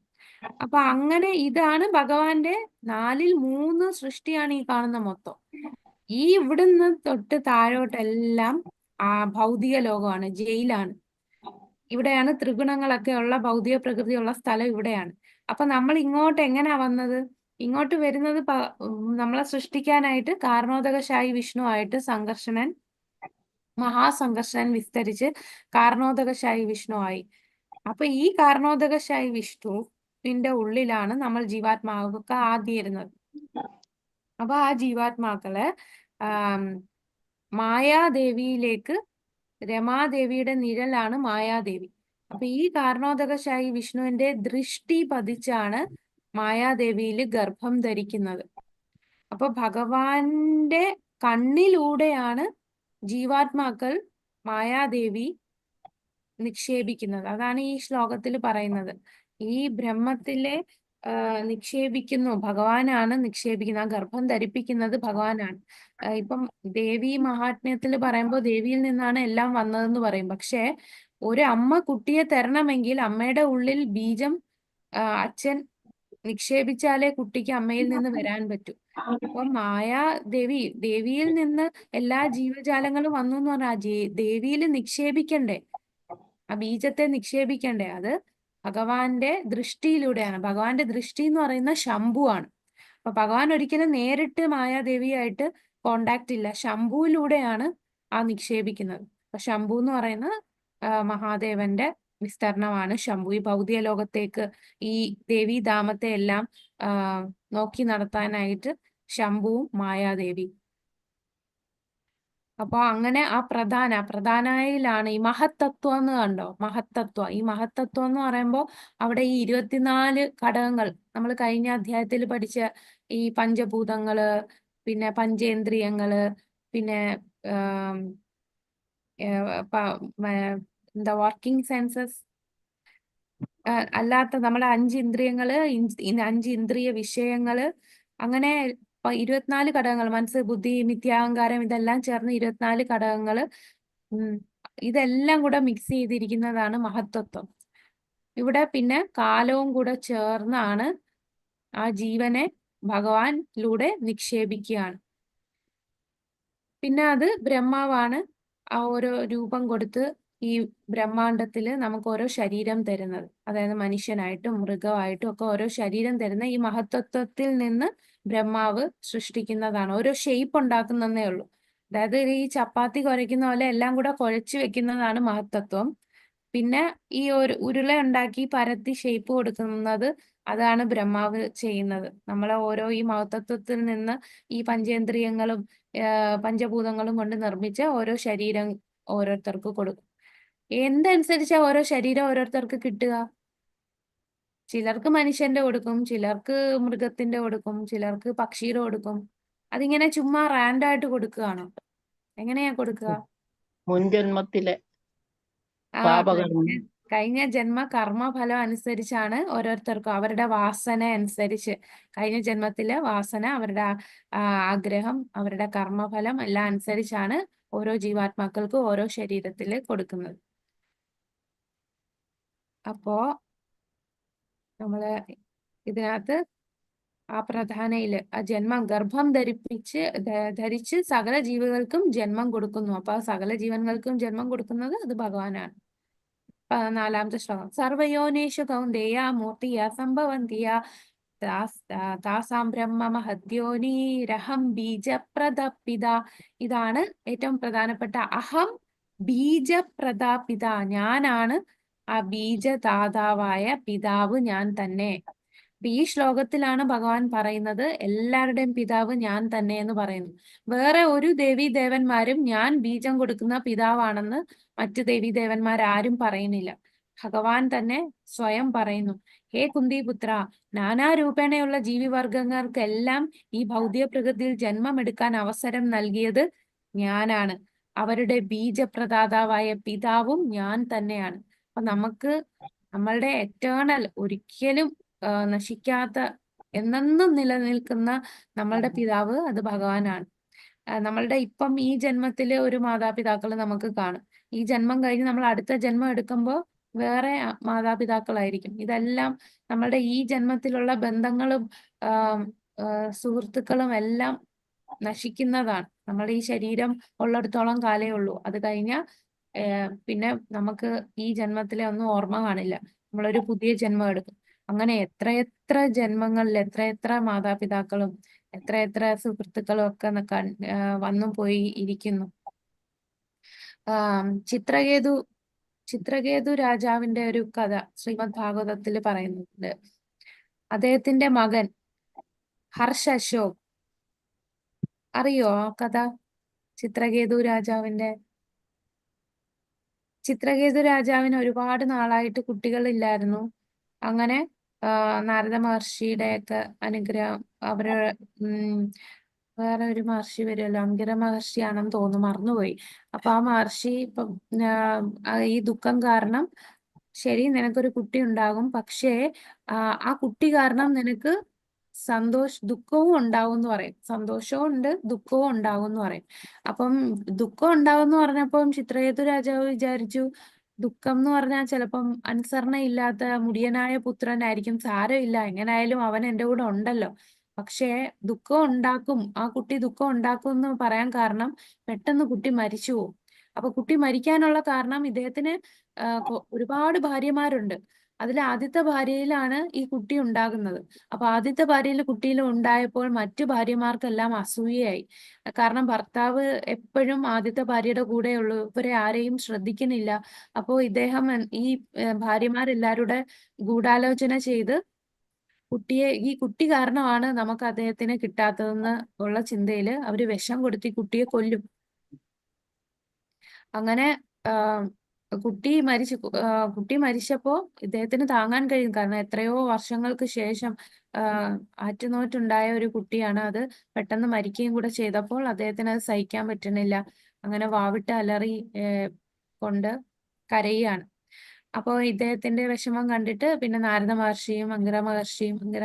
അപ്പൊ അങ്ങനെ ഇതാണ് ഭഗവാന്റെ 4-ൽ 3 സൃഷ്ടിയാണ് ഈ കാണുന്ന മൊത്തം. ഈ ഇവിടുന്ന് തൊട്ട് താഴോട്ടെല്ലാം ഭൗതിക ലോകമാണ്, ജയിലാണ്. ഇവിടെയാണ് ത്രിഗുണങ്ങളൊക്കെ ഉള്ള ഭൗതിക പ്രകൃതിയുള്ള സ്ഥലം ഇവിടെയാണ്. അപ്പൊ നമ്മൾ ഇങ്ങോട്ട് എങ്ങനെയാ വന്നത്? ഇങ്ങോട്ട് വരുന്നത് നമ്മളെ സൃഷ്ടിക്കാനായിട്ട് കാരണോദകശായി വിഷ്ണു ആയിട്ട് മഹാസംഘർഷണൻ വിസ്തരിച്ച് കാരണോദകശായി വിഷ്ണു ആയി. അപ്പൊ ഈ കാരണോദകശായി വിഷ്ണുവിന്റെ ഉള്ളിലാണ് നമ്മൾ ജീവാത്മാവൊക്കെ ആദ്യം ഇരുന്നത്. അപ്പൊ ആ ജീവാത്മാക്കളെ മായാദേവിയിലേക്ക്, രമാദേവിയുടെ നിഴലാണ് മായാദേവി. അപ്പൊ ഈ കാരണോദകശായി വിഷ്ണുവിന്റെ ദൃഷ്ടി പതിച്ചാണ് മായാദേവിയിൽ ഗർഭം ധരിക്കുന്നത്. അപ്പൊ ഭഗവാന്റെ കണ്ണിലൂടെയാണ് ജീവാത്മാക്കൾ മായാദേവി നിക്ഷേപിക്കുന്നത്. അതാണ് ഈ ശ്ലോകത്തിൽ പറയുന്നത്. ഈ ബ്രഹ്മത്തിലെ നിക്ഷേപിക്കുന്നു, ഭഗവാനാണ് നിക്ഷേപിക്കുന്നത്. ആ ഗർഭം ധരിപ്പിക്കുന്നത് ഭഗവാനാണ്. ഇപ്പം ദേവി മഹാത്മ്യത്തിൽ പറയുമ്പോൾ ദേവിയിൽ നിന്നാണ് എല്ലാം വന്നതെന്ന് പറയും. പക്ഷെ ഒരു അമ്മ കുട്ടിയെ തരണമെങ്കിൽ അമ്മയുടെ ഉള്ളിൽ ബീജം അച്ഛൻ നിക്ഷേപിച്ചാലേ കുട്ടിക്ക് അമ്മയിൽ നിന്ന് വരാൻ പറ്റൂ. അപ്പൊ ദേവിയിൽ നിന്ന് എല്ലാ ജീവജാലങ്ങളും വന്നു എന്ന് പറഞ്ഞാൽ ദേവിയിൽ നിക്ഷേപിക്കണ്ടേ, ആ ബീജത്തെ നിക്ഷേപിക്കണ്ടേ? അത് ഭഗവാന്റെ ദൃഷ്ടിയിലൂടെയാണ്. ഭഗവാന്റെ ദൃഷ്ടി എന്ന് പറയുന്ന ശംഭുവാണ്. അപ്പൊ ഭഗവാൻ ഒരിക്കലും നേരിട്ട് മായാദേവിയായിട്ട് കോണ്ടാക്ട് ഇല്ല, ശംഭുവിലൂടെയാണ് ആ നിക്ഷേപിക്കുന്നത്. അപ്പൊ ശംഭു എന്ന് പറയുന്ന മഹാദേവന്റെ വിസ്തരണമാണ് ശംഭു. ഈ ഭൗതിക ലോകത്തേക്ക് ഈ ദേവീധാമത്തെ എല്ലാം നോക്കി നടത്താനായിട്ട് ശംഭുവും മായാദേവി. അപ്പൊ അങ്ങനെ ആ പ്രധാനയിലാണ് ഈ മഹത്തത്വം എന്ന് കണ്ടോ. മഹത്തത്വം, ഈ മഹത്തത്വം എന്ന് പറയുമ്പോൾ അവിടെ ഈ 24 ഘടകങ്ങൾ നമ്മൾ കഴിഞ്ഞ അധ്യായത്തിൽ പഠിച്ച ഈ പഞ്ചഭൂതങ്ങള്, പിന്നെ പഞ്ചേന്ദ്രിയങ്ങള്, പിന്നെ എന്താ വർക്കിംഗ് സെൻസസ് അല്ലാത്ത നമ്മുടെ 5 ഇന്ദ്രിയങ്ങള്, 5 ഇന്ദ്രിയ വിഷയങ്ങള്, അങ്ങനെ 24 ഘടകങ്ങൾ, മനസ്സ്, ബുദ്ധി, മിഥ്യാഹങ്കാരം, ഇതെല്ലാം ചേർന്ന് 24 ഘടകങ്ങള്. ഇതെല്ലാം കൂടെ മിക്സ് ചെയ്തിരിക്കുന്നതാണ് മഹത്തത്വം. ഇവിടെ പിന്നെ കാലവും കൂടെ ചേർന്നാണ് ആ ജീവനെ ഭഗവാനിലൂടെ നിക്ഷേപിക്കുകയാണ്. പിന്നെ അത് ബ്രഹ്മാവാണ് ആ ഓരോ രൂപം കൊടുത്ത് ഈ ബ്രഹ്മാണ്ടത്തില് നമുക്ക് ഓരോ ശരീരം തരുന്നത്. അതായത് മനുഷ്യനായിട്ടും മൃഗമായിട്ടും ഒക്കെ ഓരോ ശരീരം തരുന്ന ഈ മഹത്തത്വത്തിൽ നിന്ന് ബ്രഹ്മാവ് സൃഷ്ടിക്കുന്നതാണ്. ഓരോ ഷേപ്പ് ഉണ്ടാക്കുന്നതേ ഉള്ളൂ. അതായത് ഈ ചപ്പാത്തി കുഴയ്ക്കുന്ന പോലെ എല്ലാം കൂടെ കുഴച്ച് വെക്കുന്നതാണ് മഹത്തത്വം. പിന്നെ ഈ ഒരു ഉരുള ഉണ്ടാക്കി പരത്തി ഷേപ്പ് കൊടുക്കുന്നത് അതാണ് ബ്രഹ്മാവ് ചെയ്യുന്നത്. നമ്മളെ ഓരോ ഈ മഹത്തത്വത്തിൽ നിന്ന് ഈ പഞ്ചേന്ദ്രിയങ്ങളും പഞ്ചഭൂതങ്ങളും കൊണ്ട് നിർമ്മിച്ച ഓരോ ശരീരം ഓരോരുത്തർക്ക് കൊടുക്കും. എന്തനുസരിച്ചാ ഓരോ ശരീരം ഓരോരുത്തർക്ക് കിട്ടുക? ചിലർക്ക് മനുഷ്യന്റെ കൊടുക്കും, ചിലർക്ക് മൃഗത്തിന്റെ കൊടുക്കും, ചിലർക്ക് പക്ഷിയുടെ കൊടുക്കും. അതിങ്ങനെ ചുമ്മാ റാൻഡായിട്ട് കൊടുക്കുകയാണോ? എങ്ങനെയാ കൊടുക്കുക? മുൻജന്മത്തിലെ ആ പാപകർമ്മം. കഴിഞ്ഞ ജന്മ കർമ്മഫലം അനുസരിച്ചാണ് ഓരോരുത്തർക്കും അവരുടെ വാസന അനുസരിച്ച്, കഴിഞ്ഞ ജന്മത്തിലെ വാസന, അവരുടെ ആഗ്രഹം, അവരുടെ കർമ്മഫലം എല്ലാം അനുസരിച്ചാണ് ഓരോ ജീവാത്മാക്കൾക്ക് ഓരോ ശരീരത്തില് കൊടുക്കുന്നത്. അപ്പോ നമ്മള് ഇതിനകത്ത് ആ പ്രധാനയില് ആ ജന്മം ഗർഭം ധരിച്ച് സകല ജീവികൾക്കും ജന്മം കൊടുക്കുന്നു. അപ്പൊ ആ സകല ജീവന്കൾക്കും ജന്മം കൊടുക്കുന്നത് അത് ഭഗവാനാണ്. 4-ാമത്തെ ശ്ലോകം. സർവയോനേഷു കൗന്ദേയ മൂർത്തിയ സംഭവന്തിയ താസാം ബ്രഹ്മ മഹദ്യോനീരഹം ബീജപ്രദപിത. ഇതാണ് ഏറ്റവും പ്രധാനപ്പെട്ട. അഹം ബീജപ്രദപിത, ഞാനാണ് ആ ബീജദാതാവായ പിതാവ്, ഞാൻ തന്നെ. ഈ ശ്ലോകത്തിലാണ് ഭഗവാൻ പറയുന്നത് എല്ലാവരുടെയും പിതാവ് ഞാൻ തന്നെ എന്ന് പറയുന്നു. വേറെ ഒരു ദേവീദേവന്മാരും ഞാൻ ബീജം കൊടുക്കുന്ന പിതാവാണെന്ന് മറ്റു ദേവീദേവന്മാരാരും പറയുന്നില്ല. ഭഗവാൻ തന്നെ സ്വയം പറയുന്നു, ഹേ കുന്തിപുത്ര, നാനാരൂപേണയുള്ള ജീവിവർഗങ്ങൾക്കെല്ലാം ഈ ഭൗതിക പ്രകൃതിയിൽ ജന്മമെടുക്കാൻ അവസരം നൽകിയത് ഞാനാണ്. അവരുടെ ബീജപ്രദാതാവായ പിതാവും ഞാൻ തന്നെയാണ്. അപ്പൊ നമുക്ക് നമ്മളുടെ എറ്റേണൽ, ഒരിക്കലും നശിക്കാത്ത, എന്നെന്നും നിലനിൽക്കുന്ന നമ്മളുടെ പിതാവ് അത് ഭഗവാനാണ്. നമ്മളുടെ ഇപ്പം ഈ ജന്മത്തിലെ ഒരു മാതാപിതാക്കൾ നമുക്ക് കാണും. ഈ ജന്മം കഴിഞ്ഞ് നമ്മൾ അടുത്ത ജന്മം എടുക്കുമ്പോൾ വേറെ മാതാപിതാക്കളായിരിക്കും. ഇതെല്ലാം നമ്മളുടെ ഈ ജന്മത്തിലുള്ള ബന്ധങ്ങളും സുഹൃത്തുക്കളും എല്ലാം നശിക്കുന്നതാണ്. നമ്മുടെ ഈ ശരീരം ഉള്ളിടത്തോളം കാലേ ഉള്ളൂ. അത് കഴിഞ്ഞാൽ പിന്നെ നമുക്ക് ഈ ജന്മത്തിലെ ഒന്നും ഓർമ്മ കാണില്ല. നമ്മളൊരു പുതിയ ജന്മം എടുക്കും. അങ്ങനെ എത്രയെത്ര ജന്മങ്ങളിൽ എത്രയെത്ര മാതാപിതാക്കളും എത്രയെത്ര സുഹൃത്തുക്കളും ഒക്കെ വന്നും പോയി ഇരിക്കുന്നു. ചിത്രകേതു രാജാവിന്റെ ഒരു കഥ ശ്രീമദ് ഭാഗവതത്തിൽ പറയുന്നുണ്ട്. അദ്ദേഹത്തിന്റെ മകൻ ഹർഷ അശോക്, അറിയോ ആ കഥ? ചിത്രകേതു രാജാവിന് ഒരുപാട് നാളായിട്ട് കുട്ടികളില്ലായിരുന്നു. അങ്ങനെ നാരദ മഹർഷിയുടെ ഒക്കെ അനുഗ്രഹം, അവര് വേറെ ഒരു മഹർഷി വരുമല്ലോ, അങ്കിര മഹർഷിയാണെന്ന് തോന്നുന്നു, മറന്നുപോയി. അപ്പൊ ആ മഹർഷി ഇപ്പം ഈ ദുഃഖം കാരണം, ശരി നിനക്കൊരു കുട്ടി ഉണ്ടാകും, പക്ഷേ ആ കുട്ടി കാരണം നിനക്ക് ദുഃഖവും ഉണ്ടാവും എന്ന് പറയും. സന്തോഷവും ഉണ്ട്, ദുഃഖവും ഉണ്ടാവും എന്ന് പറയും. അപ്പം ദുഃഖം ഉണ്ടാവും എന്ന് പറഞ്ഞപ്പം ചിത്രകേതു രാജാവ് വിചാരിച്ചു, ദുഃഖം എന്ന് പറഞ്ഞാൽ ചിലപ്പം അനുസരണയില്ലാത്ത മുടിയനായ പുത്രനായിരിക്കും, സാരമില്ല, എങ്ങനായാലും അവൻ എൻ്റെ കൂടെ ഉണ്ടല്ലോ. പക്ഷേ ദുഃഖം ഉണ്ടാക്കും, ആ കുട്ടി ദുഃഖം ഉണ്ടാക്കും എന്ന് പറയാൻ കാരണം പെട്ടെന്ന് കുട്ടി മരിച്ചു പോകും. അപ്പൊ കുട്ടി മരിക്കാനുള്ള കാരണം ഇദ്ദേഹത്തിന് ഒരുപാട് ഭാര്യമാരുണ്ട്. അതിൽ ആദ്യത്തെ ഭാര്യയിലാണ് ഈ കുട്ടി ഉണ്ടാകുന്നത്. അപ്പൊ ആദ്യത്തെ ഭാര്യയിൽ കുട്ടിയിൽ ഉണ്ടായപ്പോൾ മറ്റു ഭാര്യമാർക്കെല്ലാം അസൂയയായി. കാരണം ഭർത്താവ് എപ്പോഴും ആദ്യത്തെ ഭാര്യയുടെ കൂടെയുള്ളൂ, ഇവരെ ആരെയും ശ്രദ്ധിക്കുന്നില്ല. അപ്പോൾ ഇദ്ദേഹം ഈ ഭാര്യമാരെല്ലാവരുടെ ഗൂഢാലോചന ചെയ്ത് ഈ കുട്ടി കാരണമാണ് നമുക്ക് അദ്ദേഹത്തിന് കിട്ടാത്തതെന്ന് ഉള്ള ചിന്തയിൽ അവര് വിഷം കൊടുത്ത് ഈ കുട്ടിയെ കൊല്ലും. അങ്ങനെ കുട്ടി മരിച്ചപ്പോ ഇദ്ദേഹത്തിന് താങ്ങാൻ കഴിയും. കാരണം എത്രയോ വർഷങ്ങൾക്ക് ശേഷം ആറ്റുനോറ്റുണ്ടായ ഒരു കുട്ടിയാണ്. അത് പെട്ടെന്ന് മരിക്കുകയും കൂടെ ചെയ്തപ്പോൾ അദ്ദേഹത്തിന് അത് സഹിക്കാൻ പറ്റുന്നില്ല. അങ്ങനെ വാവിട്ട് അലറി കൊണ്ട് കരയുകയാണ്. അപ്പോൾ ഇദ്ദേഹത്തിന്റെ വിഷമം കണ്ടിട്ട് പിന്നെ നാരദ മഹർഷിയും അംഗിര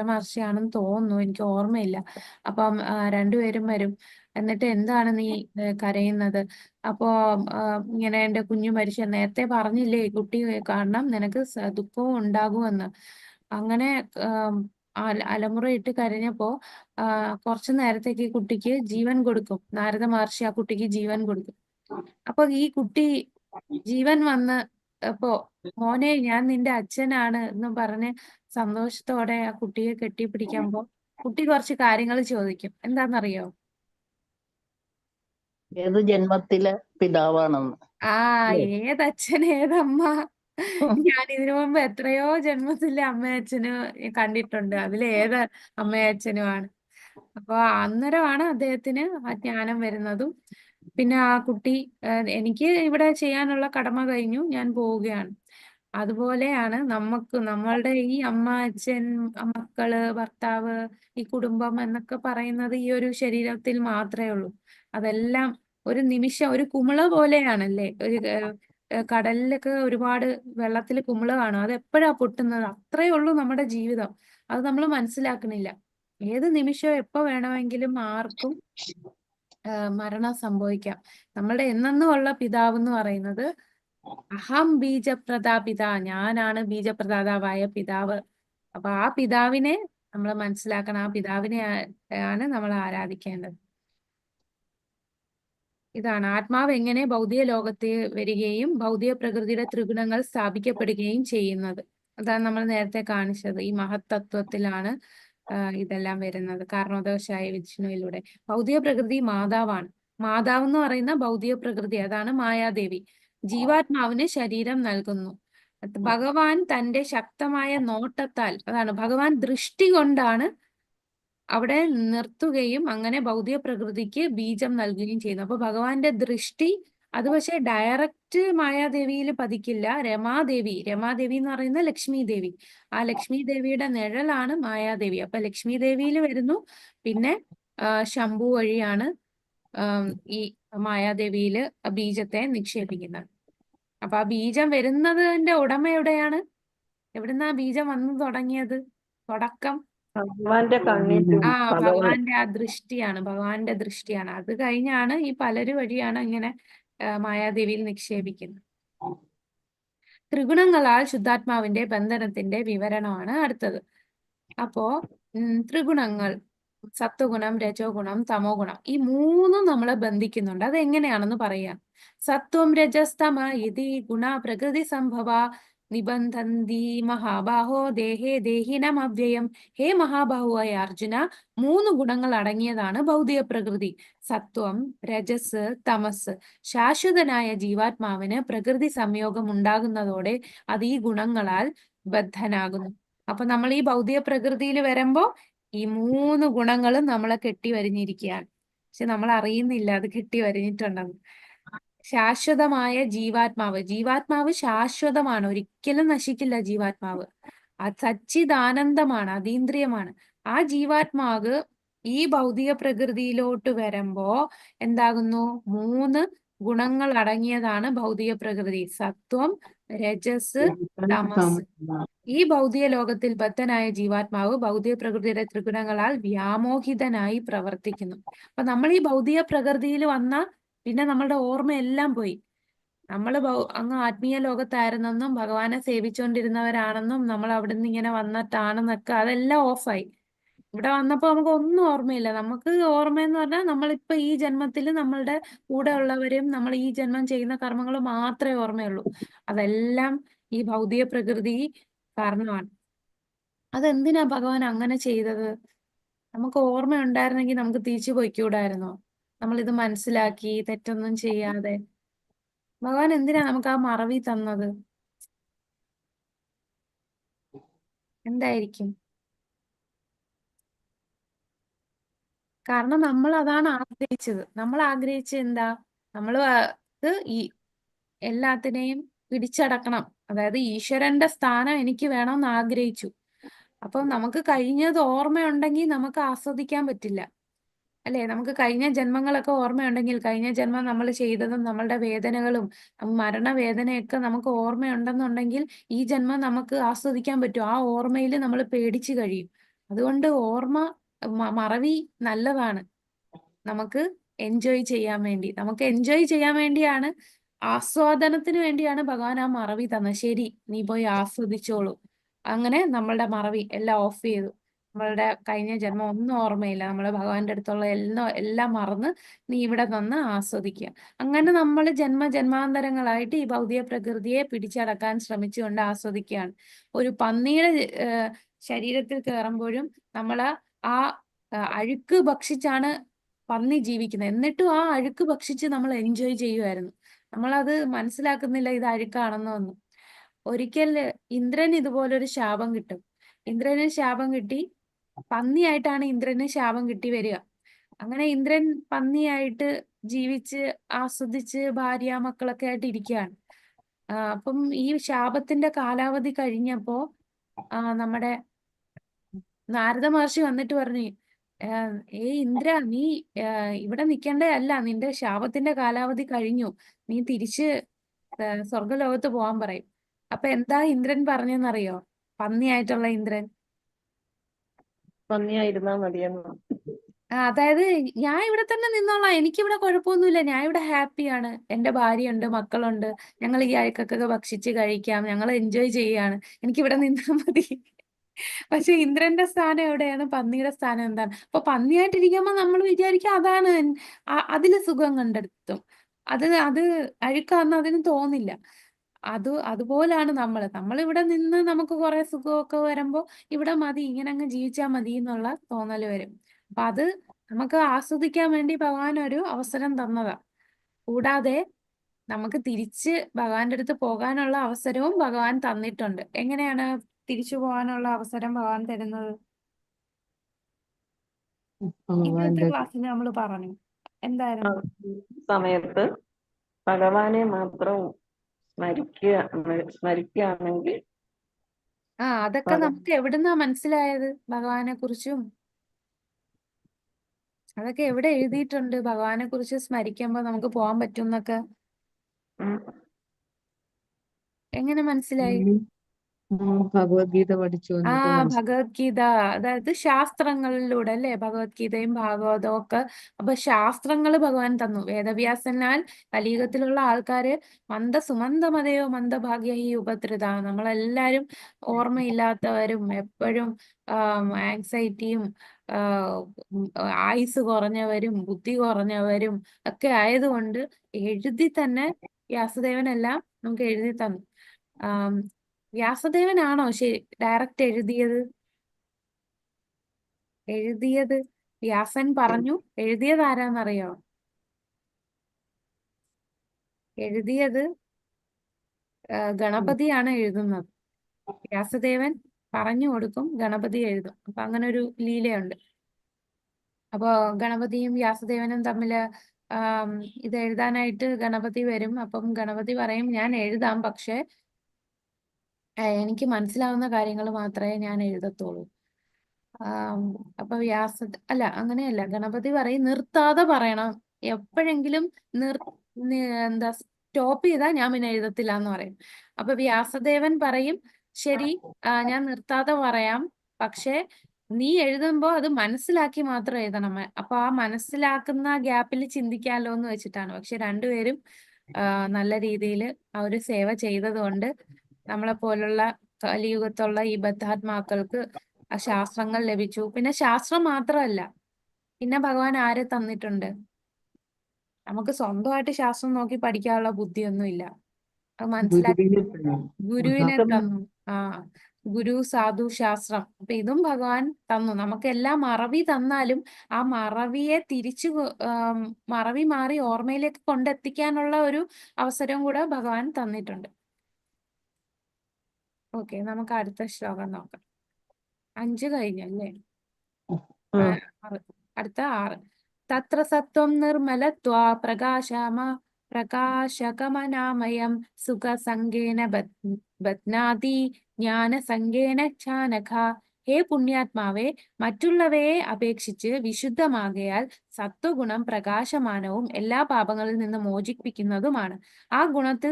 മഹർഷിയാണെന്ന് തോന്നുന്നു, എനിക്ക് ഓർമ്മയില്ല. അപ്പം രണ്ടുപേരും വരും. എന്നിട്ട് എന്താണ് നീ കരയുന്നത്? അപ്പോ ഇങ്ങനെ എന്റെ കുഞ്ഞു മരിച്ചു, നേരത്തെ പറഞ്ഞില്ലേ കുട്ടി കാരണം നിനക്ക് ദുഃഖവും ഉണ്ടാകുമെന്ന്. അങ്ങനെ അലമുറയിട്ട് കരഞ്ഞപ്പോ കുറച്ചു നേരത്തേക്ക് ഈ കുട്ടിക്ക് ജീവൻ കൊടുക്കും. നാരദ മഹർഷി ആ കുട്ടിക്ക് ജീവൻ കൊടുക്കും. അപ്പൊ ഈ കുട്ടി ജീവൻ വന്ന് അപ്പോ മോനെ ഞാൻ നിന്റെ അച്ഛനാണ് എന്ന് പറഞ്ഞ് സന്തോഷത്തോടെ ആ കുട്ടിയെ കെട്ടിപ്പിടിക്കുമ്പോ കുട്ടി കുറച്ച് കാര്യങ്ങൾ ചോദിക്കും. എന്താണെന്നറിയോ? ഏത് ജന്മത്തിലെ പിതാവാണെന്ന്. ആ, അല്ലേ? ഏതച്ഛൻ ഏതമ്മ? ഞാൻ ഇതിനു മുമ്പ് എത്രയോ ജന്മത്തിലെ അമ്മയും അച്ഛനും കണ്ടിട്ടുണ്ട്. അതിൽ ഏത് അമ്മയും അച്ഛനുമാണ്. അപ്പൊ അന്നേരമാണ് അദ്ദേഹത്തിന് ആ ജ്ഞാനം വരുന്നതും. പിന്നെ ആ കുട്ടി എനിക്ക് ഇവിടെ ചെയ്യാനുള്ള കടമ കഴിഞ്ഞു, ഞാൻ പോവുകയാണ്. അതുപോലെയാണ് നമ്മളുടെ ഈ അമ്മ, അച്ഛൻ, മക്കള്, ഭർത്താവ്, ഈ കുടുംബം എന്നൊക്കെ പറയുന്നത് ഈ ഒരു ശരീരത്തിൽ മാത്രമേ ഉള്ളൂ. അതെല്ലാം ഒരു നിമിഷം, ഒരു കുമിള പോലെയാണല്ലേ. ഒരു കടലിലൊക്കെ ഒരുപാട് വെള്ളത്തിൽ കുമിള കാണും, അത് എപ്പോഴാ പൊട്ടുന്നത്? അത്രയേ ഉള്ളൂ നമ്മുടെ ജീവിതം. അത് നമ്മൾ മനസ്സിലാക്കണില്ല. ഏത് നിമിഷവും എപ്പോ വേണമെങ്കിലും ആർക്കും മരണം സംഭവിക്കാം. നമ്മളുടെ എന്നെന്നുമുള്ള പിതാവ് എന്ന് പറയുന്നത് അഹം ബീജപ്രദാപിത, ഞാനാണ് ബീജപ്രദാതാവായ പിതാവ്. അപ്പൊ ആ പിതാവിനെ നമ്മൾ മനസ്സിലാക്കണം. ആ പിതാവിനെ ആണ് നമ്മൾ ആരാധിക്കേണ്ടത്. ഇതാണ് ആത്മാവ് എങ്ങനെ ഭൗതിക ലോകത്ത് വരികയും ഭൗതിക പ്രകൃതിയുടെ ത്രിഗുണങ്ങൾ സ്ഥാപിക്കപ്പെടുകയും ചെയ്യുന്നത്. അതാണ് നമ്മൾ നേരത്തെ കാണിച്ചത്. ഈ മഹത്തത്വത്തിലാണ് ഇതെല്ലാം വരുന്നത്, കാരണോദകശായ വിഷ്ണുവിലൂടെ. ഭൗതിക പ്രകൃതി മാതാവാണ്. മാതാവ് എന്ന് പറയുന്ന ഭൗതിക പ്രകൃതി, അതാണ് മായാദേവി. ജീവാത്മാവിന് ശരീരം നൽകുന്നു. ഭഗവാൻ തന്റെ ശക്തമായ നോട്ടത്താൽ, അതാണ് ഭഗവാൻ ദൃഷ്ടി കൊണ്ടാണ് അവിടെ നിർത്തുകയും അങ്ങനെ ഭൗതിക പ്രകൃതിക്ക് ബീജം നൽകുകയും ചെയ്യുന്നു. അപ്പൊ ഭഗവാന്റെ ദൃഷ്ടി അത് പക്ഷെ ഡയറക്റ്റ് മായാദേവിയിൽ പതിക്കില്ല. രമാദേവി എന്ന് പറയുന്ന ലക്ഷ്മി ദേവി, ആ ലക്ഷ്മി ദേവിയുടെ നിഴലാണ് മായാദേവി. അപ്പൊ ലക്ഷ്മി ദേവിയിൽ വരുന്നു. പിന്നെ ശംഭു വഴിയാണ് ഈ മായാദേവിയില് ബീജത്തെ നിക്ഷേപിക്കുന്നത്. അപ്പൊ ആ ബീജം വരുന്നതിന്റെ ഉടമ എവിടെയാണ്? എവിടുന്നാ ബീജം വന്നു തുടങ്ങിയത്? തുടക്കം ഭഗവാന്റെ കണ്ണിൽ ഭഗവാന്റെ ആ ഭഗവാന്റെ ദൃഷ്ടിയാണ്. അത് കഴിഞ്ഞാണ് ഈ പലര് വഴിയാണ് ഇങ്ങനെ മായാദേവിയിൽ നിക്ഷേപിക്കുന്നത്. ത്രിഗുണങ്ങളാൽ ശുദ്ധാത്മാവിന്റെ ബന്ധനത്തിന്റെ വിവരണമാണ് അടുത്തത്. അപ്പോ ത്രിഗുണങ്ങൾ, സത്വഗുണം, രജോ ഗുണം, തമോ ഗുണം, ഈ മൂന്നും നമ്മളെ ബന്ധിക്കുന്നുണ്ട്. അത് എങ്ങനെയാണെന്ന് പറയാം. സത്വം രജസ്തമ ഇതി ഗുണ പ്രകൃതി സംഭവ നിബന്ധന്തി മഹാബാഹോ ദേഹേ ദേഹിനം അവ്യയം. ഹേ മഹാബാഹുവായ അർജുന, 3 ഗുണങ്ങൾ അടങ്ങിയതാണ് ഭൗതിക പ്രകൃതി. സത്വം, രജസ്, തമസ്. ശാശ്വതനായ ജീവാത്മാവിന് പ്രകൃതി സംയോഗം ഉണ്ടാകുന്നതോടെ അത് ഈ ഗുണങ്ങളാൽ ബദ്ധനാകുന്നു. അപ്പൊ നമ്മൾ ഈ ഭൗതിക പ്രകൃതിയിൽ വരുമ്പോ ഈ 3 ഗുണങ്ങളും നമ്മളെ കെട്ടിവരിഞ്ഞിരിക്കുകയാണ്. പക്ഷെ നമ്മൾ അറിയുന്നില്ല അത് കെട്ടിവരിഞ്ഞിട്ടുണ്ടെന്ന്. ശാശ്വതമായ ജീവാത്മാവ് ശാശ്വതമാണ്, ഒരിക്കലും നശിക്കില്ല. ജീവാത്മാവ് സച്ചിദാനന്ദമാണ്, അതീന്ദ്രിയമാണ്. ആ ജീവാത്മാവ് ഈ ഭൗതിക പ്രകൃതിയിലോട്ട് വരുമ്പോ എന്താകുന്നു? 3 ഗുണങ്ങൾ അടങ്ങിയതാണ് ഭൗതിക പ്രകൃതി. സത്വം, രജസ്, തമസ്. ഈ ഭൗതിക ലോകത്തിൽ ബദ്ധനായ ജീവാത്മാവ് ഭൗതിക പ്രകൃതിയുടെ ത്രിഗുണങ്ങളാൽ വ്യാമോഹിതനായി പ്രവർത്തിക്കുന്നു. അപ്പൊ നമ്മൾ ഈ ഭൗതിക പ്രകൃതിയിൽ വന്ന പിന്നെ നമ്മളുടെ ഓർമ്മയെല്ലാം പോയി. നമ്മൾ അങ്ങ് ആത്മീയ ലോകത്തായിരുന്നെന്നും ഭഗവാനെ സേവിച്ചുകൊണ്ടിരുന്നവരാണെന്നും നമ്മൾ അവിടുന്ന് ഇങ്ങനെ വന്നിട്ടാണെന്നൊക്കെ അതെല്ലാം ഓഫായി. ഇവിടെ വന്നപ്പോ നമുക്ക് ഒന്നും ഓർമ്മയില്ല. നമുക്ക് ഓർമ്മയെന്ന് പറഞ്ഞാൽ നമ്മളിപ്പോ ഈ ജന്മത്തിൽ നമ്മളുടെ കൂടെ ഉള്ളവരെയും നമ്മൾ ഈ ജന്മം ചെയ്യുന്ന കർമ്മങ്ങൾ മാത്രമേ ഓർമ്മയുള്ളൂ. അതെല്ലാം ഈ ഭൗതിക പ്രകൃതി കാരണമാണ്. അതെന്തിനാ ഭഗവാൻ അങ്ങനെ ചെയ്തത്? നമുക്ക് ഓർമ്മയുണ്ടായിരുന്നെങ്കിൽ നമുക്ക് തിരിച്ചു പൊയ്ക്കൂടായിരുന്നോ? നമ്മളിത് മനസ്സിലാക്കി തെറ്റൊന്നും ചെയ്യാതെ ഭഗവാൻ എന്തിനാ നമുക്ക് ആ മറവി തന്നത്? എന്തായിരിക്കും? കാരണം നമ്മൾ അതാണ് ആഗ്രഹിച്ചത്. നമ്മൾ ആഗ്രഹിച്ചത് എന്താ? നമ്മൾ ഈ എല്ലാത്തിനെയും പിടിച്ചടക്കണം. അതായത് ഈശ്വരന്റെ സ്ഥാനം എനിക്ക് വേണമെന്ന് ആഗ്രഹിച്ചു. അപ്പം നമുക്ക് കഴിഞ്ഞത് ഓർമ്മയുണ്ടെങ്കിൽ നമുക്ക് ആസ്വദിക്കാൻ പറ്റില്ല. അല്ലേ? നമുക്ക് കഴിഞ്ഞ ജന്മങ്ങളൊക്കെ ഓർമ്മയുണ്ടെങ്കിൽ കഴിഞ്ഞ ജന്മം നമ്മൾ ചെയ്തതും നമ്മളുടെ വേദനകളും മരണവേദനയൊക്കെ നമുക്ക് ഓർമ്മയുണ്ടെന്നുണ്ടെങ്കിൽ ഈ ജന്മം നമുക്ക് ആസ്വദിക്കാൻ പറ്റും. ആ ഓർമ്മയിൽ നമ്മൾ പേടിച്ച് കഴിയും. അതുകൊണ്ട് ഓർമ്മ മറവി നല്ലതാണ്. നമുക്ക് എൻജോയ് ചെയ്യാൻ വേണ്ടി. നമുക്ക് എൻജോയ് ചെയ്യാൻ വേണ്ടിയാണ്, ആസ്വാദനത്തിന് വേണ്ടിയാണ് ഭഗവാൻ ആ മറവി തന്നത്. ശരി, നീ പോയി ആസ്വദിച്ചോളൂ. അങ്ങനെ നമ്മളുടെ മറവി എല്ലാം ഓഫ് ചെയ്തു. നമ്മളുടെ കഴിഞ്ഞ ജന്മം ഒന്നും ഓർമ്മയില്ല. നമ്മൾ ഭഗവാന്റെ അടുത്തുള്ള എല്ലാം മറന്ന് നീ ഇവിടെ വന്ന് ആസ്വദിക്കുക. അങ്ങനെ നമ്മൾ ജന്മാന്തരങ്ങളായിട്ട് ഈ ഭൗതിക പ്രകൃതിയെ പിടിച്ചടക്കാൻ ശ്രമിച്ചുകൊണ്ട് ആസ്വദിക്കുകയാണ്. ഒരു പന്നിയുടെ ശരീരത്തിൽ കയറുമ്പോഴും നമ്മൾ ആ അഴുക്ക് ഭക്ഷിച്ചാണ് പന്നി ജീവിക്കുന്നത്. എന്നിട്ടും ആ അഴുക്ക് ഭക്ഷിച്ച് നമ്മൾ എൻജോയ് ചെയ്യുമായിരുന്നു. നമ്മളത് മനസ്സിലാക്കുന്നില്ല ഇത് അഴുക്കാണെന്നൊന്നും. ഒരിക്കൽ ഇന്ദ്രൻ ഇതുപോലൊരു ശാപം കിട്ടും. ഇന്ദ്രന് ശാപം കിട്ടി, പന്നിയായിട്ടാണ് ഇന്ദ്രന് ശാപം കിട്ടി വരിക. അങ്ങനെ ഇന്ദ്രൻ പന്നിയായിട്ട് ജീവിച്ച് ആസ്വദിച്ച് ഭാര്യ മക്കളൊക്കെ ആയിട്ട് ഇരിക്കുകയാണ്. അപ്പം ഈ ശാപത്തിന്റെ കാലാവധി കഴിഞ്ഞപ്പോ നമ്മുടെ നാരദ മഹർഷി വന്നിട്ട് പറഞ്ഞു, ഇന്ദ്ര, നീ ഇവിടെ നിൽക്കേണ്ടതല്ല, നിന്റെ ശാപത്തിന്റെ കാലാവധി കഴിഞ്ഞു, നീ തിരിച്ച് സ്വർഗലോകത്ത് പോകാൻ പറയും. അപ്പൊ എന്താ ഇന്ദ്രൻ പറഞ്ഞെന്നറിയോ? പന്നിയായിട്ടുള്ള ഇന്ദ്രൻ പന്നിയായിരുന്നാ മതിയെന്ന്. അതായത് ഞാൻ ഇവിടെ തന്നെ നിന്നോളാം, എനിക്കിവിടെ കുഴപ്പമൊന്നുമില്ല, ഞാൻ ഇവിടെ ഹാപ്പിയാണ്, എന്റെ ഭാര്യയുണ്ട്, മക്കളുണ്ട്, ഞങ്ങൾ ഈ അഴുക്കൊക്കെ ഭക്ഷിച്ച് കഴിക്കാം, ഞങ്ങൾ എൻജോയ് ചെയ്യാണ്, എനിക്കിവിടെ നിന്നാൽ മതി. പക്ഷെ ഇന്ദ്രന്റെ സ്ഥാനം എവിടെയാണ്? പന്നിയുടെ സ്ഥാനം എന്താണ്? അപ്പൊ പന്നിയായിട്ടിരിക്കുമ്പോ നമ്മൾ വിചാരിക്കും അതാണ് അതില് സുഖം കണ്ടെത്തും. അത് അഴുക്കാന്ന് അതിന് തോന്നില്ല. അതുപോലാണ് നമ്മളിവിടെ നിന്ന് നമുക്ക് കുറെ സുഖമൊക്കെ വരുമ്പോ ഇവിടെ മതി, ഇങ്ങനെ അങ്ങ് ജീവിച്ചാൽ മതി എന്നുള്ള തോന്നല് വരും. അപ്പൊ അത് നമുക്ക് ആസ്വദിക്കാൻ വേണ്ടി ഭഗവാൻ ഒരു അവസരം തന്നതാ. കൂടാതെ നമുക്ക് തിരിച്ച് ഭഗവാന്റെ അടുത്ത് പോകാനുള്ള അവസരവും ഭഗവാൻ തന്നിട്ടുണ്ട്. എങ്ങനെയാണ് തിരിച്ചു പോകാനുള്ള അവസരം ഭഗവാൻ തരുന്നത്? ഇന്നത്തെ ഭഗവാന്റെ ക്ലാസ്സിൽ നമ്മൾ പറഞ്ഞു. ആ എന്തായിരുന്നു? സമയത്ത് ഭഗവാനെ മാത്രം സ്മരിക്കുകയാണെങ്കിൽ അതൊക്കെ നമുക്ക് എവിടുന്നാ മനസ്സിലായത്? ഭഗവാനെ കുറിച്ചും അതൊക്കെ എവിടെ എഴുതിയിട്ടുണ്ട്? ഭഗവാനെ കുറിച്ച് സ്മരിക്കുമ്പോ നമുക്ക് പോകാൻ പറ്റും എന്നൊക്കെ ഉം, എങ്ങനെ മനസ്സിലായി? ഭഗവത്ഗീത പഠിച്ചു വന്നപ്പോ മനസ്സിലായി. ഭഗവത്ഗീത, അതായത് ശാസ്ത്രങ്ങളിലൂടെ അല്ലേ? ഭഗവത്ഗീതയും ഭാഗവതവും ഒക്കെ. അപ്പൊ ശാസ്ത്രങ്ങൾ ഭഗവാൻ തന്നു. വേദവ്യാസനാൽ കലിയുഗത്തിലുള്ള ആൾക്കാര് സുമന്ദമതയോ മന്ദഭാഗ്യ ഈ ഉപദ്രത, നമ്മളെല്ലാരും ഓർമ്മയില്ലാത്തവരും എപ്പോഴും ആങ്സൈറ്റിയും ആയുസ് കുറഞ്ഞവരും ബുദ്ധി കുറഞ്ഞവരും ഒക്കെ ആയതുകൊണ്ട് എഴുതി തന്നെ വ്യാസദേവനെല്ലാം നമുക്ക് എഴുതി തന്നു. വ്യാസദേവനാണോ ഡയറക്റ്റ് എഴുതിയത്? വ്യാസൻ പറഞ്ഞു. എഴുതിയത് ആരാന്നറിയോ? എഴുതിയത് ഗണപതിയാണ് എഴുതുന്നത്. വ്യാസദേവൻ പറഞ്ഞു കൊടുക്കും, ഗണപതി എഴുതും. അപ്പൊ അങ്ങനെ ഒരു ലീലയുണ്ട്. അപ്പൊ ഗണപതിയും വ്യാസദേവനും തമ്മില് ഇത് എഴുതാനായിട്ട് ഗണപതി വരും. അപ്പം ഗണപതി പറയും, ഞാൻ എഴുതാം, പക്ഷെ എനിക്ക് മനസ്സിലാവുന്ന കാര്യങ്ങൾ മാത്രമേ ഞാൻ എഴുതത്തുള്ളൂ. അപ്പൊ അല്ല, അങ്ങനെയല്ല. ഗണപതി പറയും, നിർത്താതെ പറയണം. എപ്പോഴെങ്കിലും എന്താ സ്റ്റോപ്പ് ചെയ്താ ഞാൻ പിന്നെ എഴുതത്തില്ല എന്ന് പറയും. അപ്പൊ വ്യാസദേവൻ പറയും, ശരി, ഞാൻ നിർത്താതെ പറയാം, പക്ഷെ നീ എഴുതുമ്പോ അത് മനസ്സിലാക്കി മാത്രം എഴുതണം. അപ്പൊ ആ മനസ്സിലാക്കുന്ന ഗ്യാപ്പിൽ ചിന്തിക്കാമല്ലോ എന്ന് വെച്ചിട്ടാണ്. പക്ഷെ രണ്ടുപേരും നല്ല രീതിയിൽ ആ ഒരു സേവ ചെയ്തത് കൊണ്ട് നമ്മളെ പോലുള്ള കലിയുഗത്തുള്ള ഈ ബദ്ധാത്മാക്കൾക്ക് ആ ശാസ്ത്രങ്ങൾ ലഭിച്ചു. പിന്നെ ശാസ്ത്രം മാത്രമല്ല, പിന്നെ ഭഗവാൻ ആരെ തന്നിട്ടുണ്ട്? നമുക്ക് സ്വന്തമായിട്ട് ശാസ്ത്രം നോക്കി പഠിക്കാനുള്ള ബുദ്ധിയൊന്നും ഇല്ല. അത് മനസ്സിലാക്കി ഗുരുവിനെ തന്നു. ഗുരുവിനെ തന്നു. ഗുരു, സാധു, ശാസ്ത്രം. അപ്പൊ ഇതും ഭഗവാൻ തന്നു. നമുക്കെല്ലാം മറവി തന്നാലും ആ മറവിയെ മറവി മാറി ഓർമ്മയിലേക്ക് കൊണ്ടെത്തിക്കാനുള്ള ഒരു അവസരവും കൂടെ ഭഗവാൻ തന്നിട്ടുണ്ട്. ഓക്കെ, നമുക്ക് അടുത്ത ശ്ലോകം നോക്കാം. 5 കഴിഞ്ഞല്ലേ? ഉം. അടുത്ത 6. തത്ര സത്വം നിർമ്മലത്വാ പ്രകാശകമനാമയം സുഖസംഗേന ബധ്നാതി ജ്ഞാനസംഗേന ചാനഘ. ഹേ പുണ്യാത്മാവേ, മറ്റുള്ളവയെ അപേക്ഷിച്ച് വിശുദ്ധമാകയാൽ സത്വഗുണം പ്രകാശമാനവും എല്ലാ പാപങ്ങളിൽ നിന്ന് മോചിപ്പിക്കുന്നതുമാണ്. ആ ഗുണത്തിൽ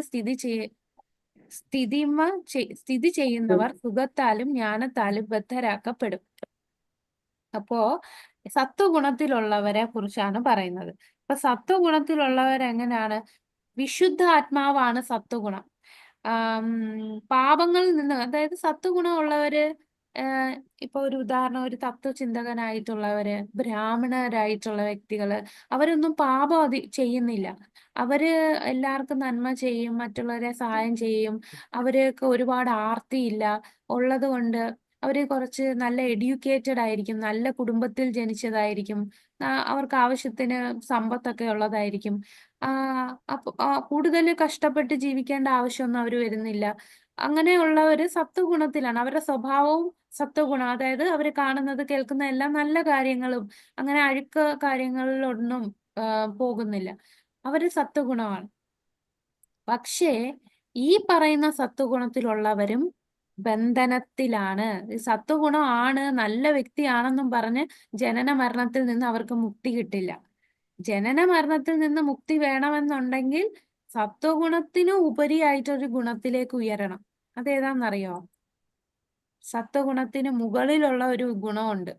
സ്ഥിതി ചെയ്യുന്നവർ സുഖത്താലും ജ്ഞാനത്താലും ബദ്ധരാക്കപ്പെടും. അപ്പോ സത്വഗുണത്തിലുള്ളവരെ കുറിച്ചാണ് പറയുന്നത്. അപ്പൊ സത്വഗുണത്തിലുള്ളവരെങ്ങനെയാണ്? വിശുദ്ധ ആത്മാവാണ് സത്വഗുണം. പാപങ്ങളിൽ നിന്ന്, അതായത് സത്വഗുണമുള്ളവര്, ഇപ്പൊ ഒരു ഉദാഹരണം, ഒരു തത്വചിന്തകനായിട്ടുള്ളവര്, ബ്രാഹ്മണരായിട്ടുള്ള വ്യക്തികള്, അവരൊന്നും പാപം ചെയ്യുന്നില്ല. അവര് എല്ലാവർക്കും നന്മ ചെയ്യും, മറ്റുള്ളവരെ സഹായം ചെയ്യും. അവർക്ക് ഒരുപാട് ആർത്തിയില്ല. ഉള്ളത് കൊണ്ട് അവര് കുറച്ച് നല്ല എഡ്യൂക്കേറ്റഡ് ആയിരിക്കും, നല്ല കുടുംബത്തിൽ ജനിച്ചതായിരിക്കും, അവർക്ക് ആവശ്യത്തിന് സമ്പത്തൊക്കെ ഉള്ളതായിരിക്കും. അപ്പൊ കൂടുതൽ കഷ്ടപ്പെട്ട് ജീവിക്കേണ്ട ആവശ്യമൊന്നും അവര് വരുന്നില്ല. അങ്ങനെയുള്ളവര് സത്വഗുണത്തിലാണ്. അവരുടെ സ്വഭാവവും സത്വഗുണം, അതായത് അവര് കാണുന്നത് കേൾക്കുന്ന എല്ലാം നല്ല കാര്യങ്ങളും, അങ്ങനെ അഴുക്ക് കാര്യങ്ങളിലൊന്നും പോകുന്നില്ല. അവര് സത്വഗുണമാണ്. പക്ഷേ ഈ പറയുന്ന സത്വഗുണത്തിലുള്ളവരും ബന്ധനത്തിലാണ്. സത്വഗുണമാണ്, നല്ല വ്യക്തിയാണെന്നും പറഞ്ഞ് ജനന മരണത്തിൽ നിന്ന് അവർക്ക് മുക്തി കിട്ടില്ല. ജനന മരണത്തിൽ നിന്ന് മുക്തി വേണമെന്നുണ്ടെങ്കിൽ സത്വഗുണത്തിനു ഉപരിയായിട്ടൊരു ഗുണത്തിലേക്ക് ഉയരണം. അതേതാണെന്നറിയോ? സത്വഗുണത്തിന് മുകളിലുള്ള ഒരു ഗുണമുണ്ട്.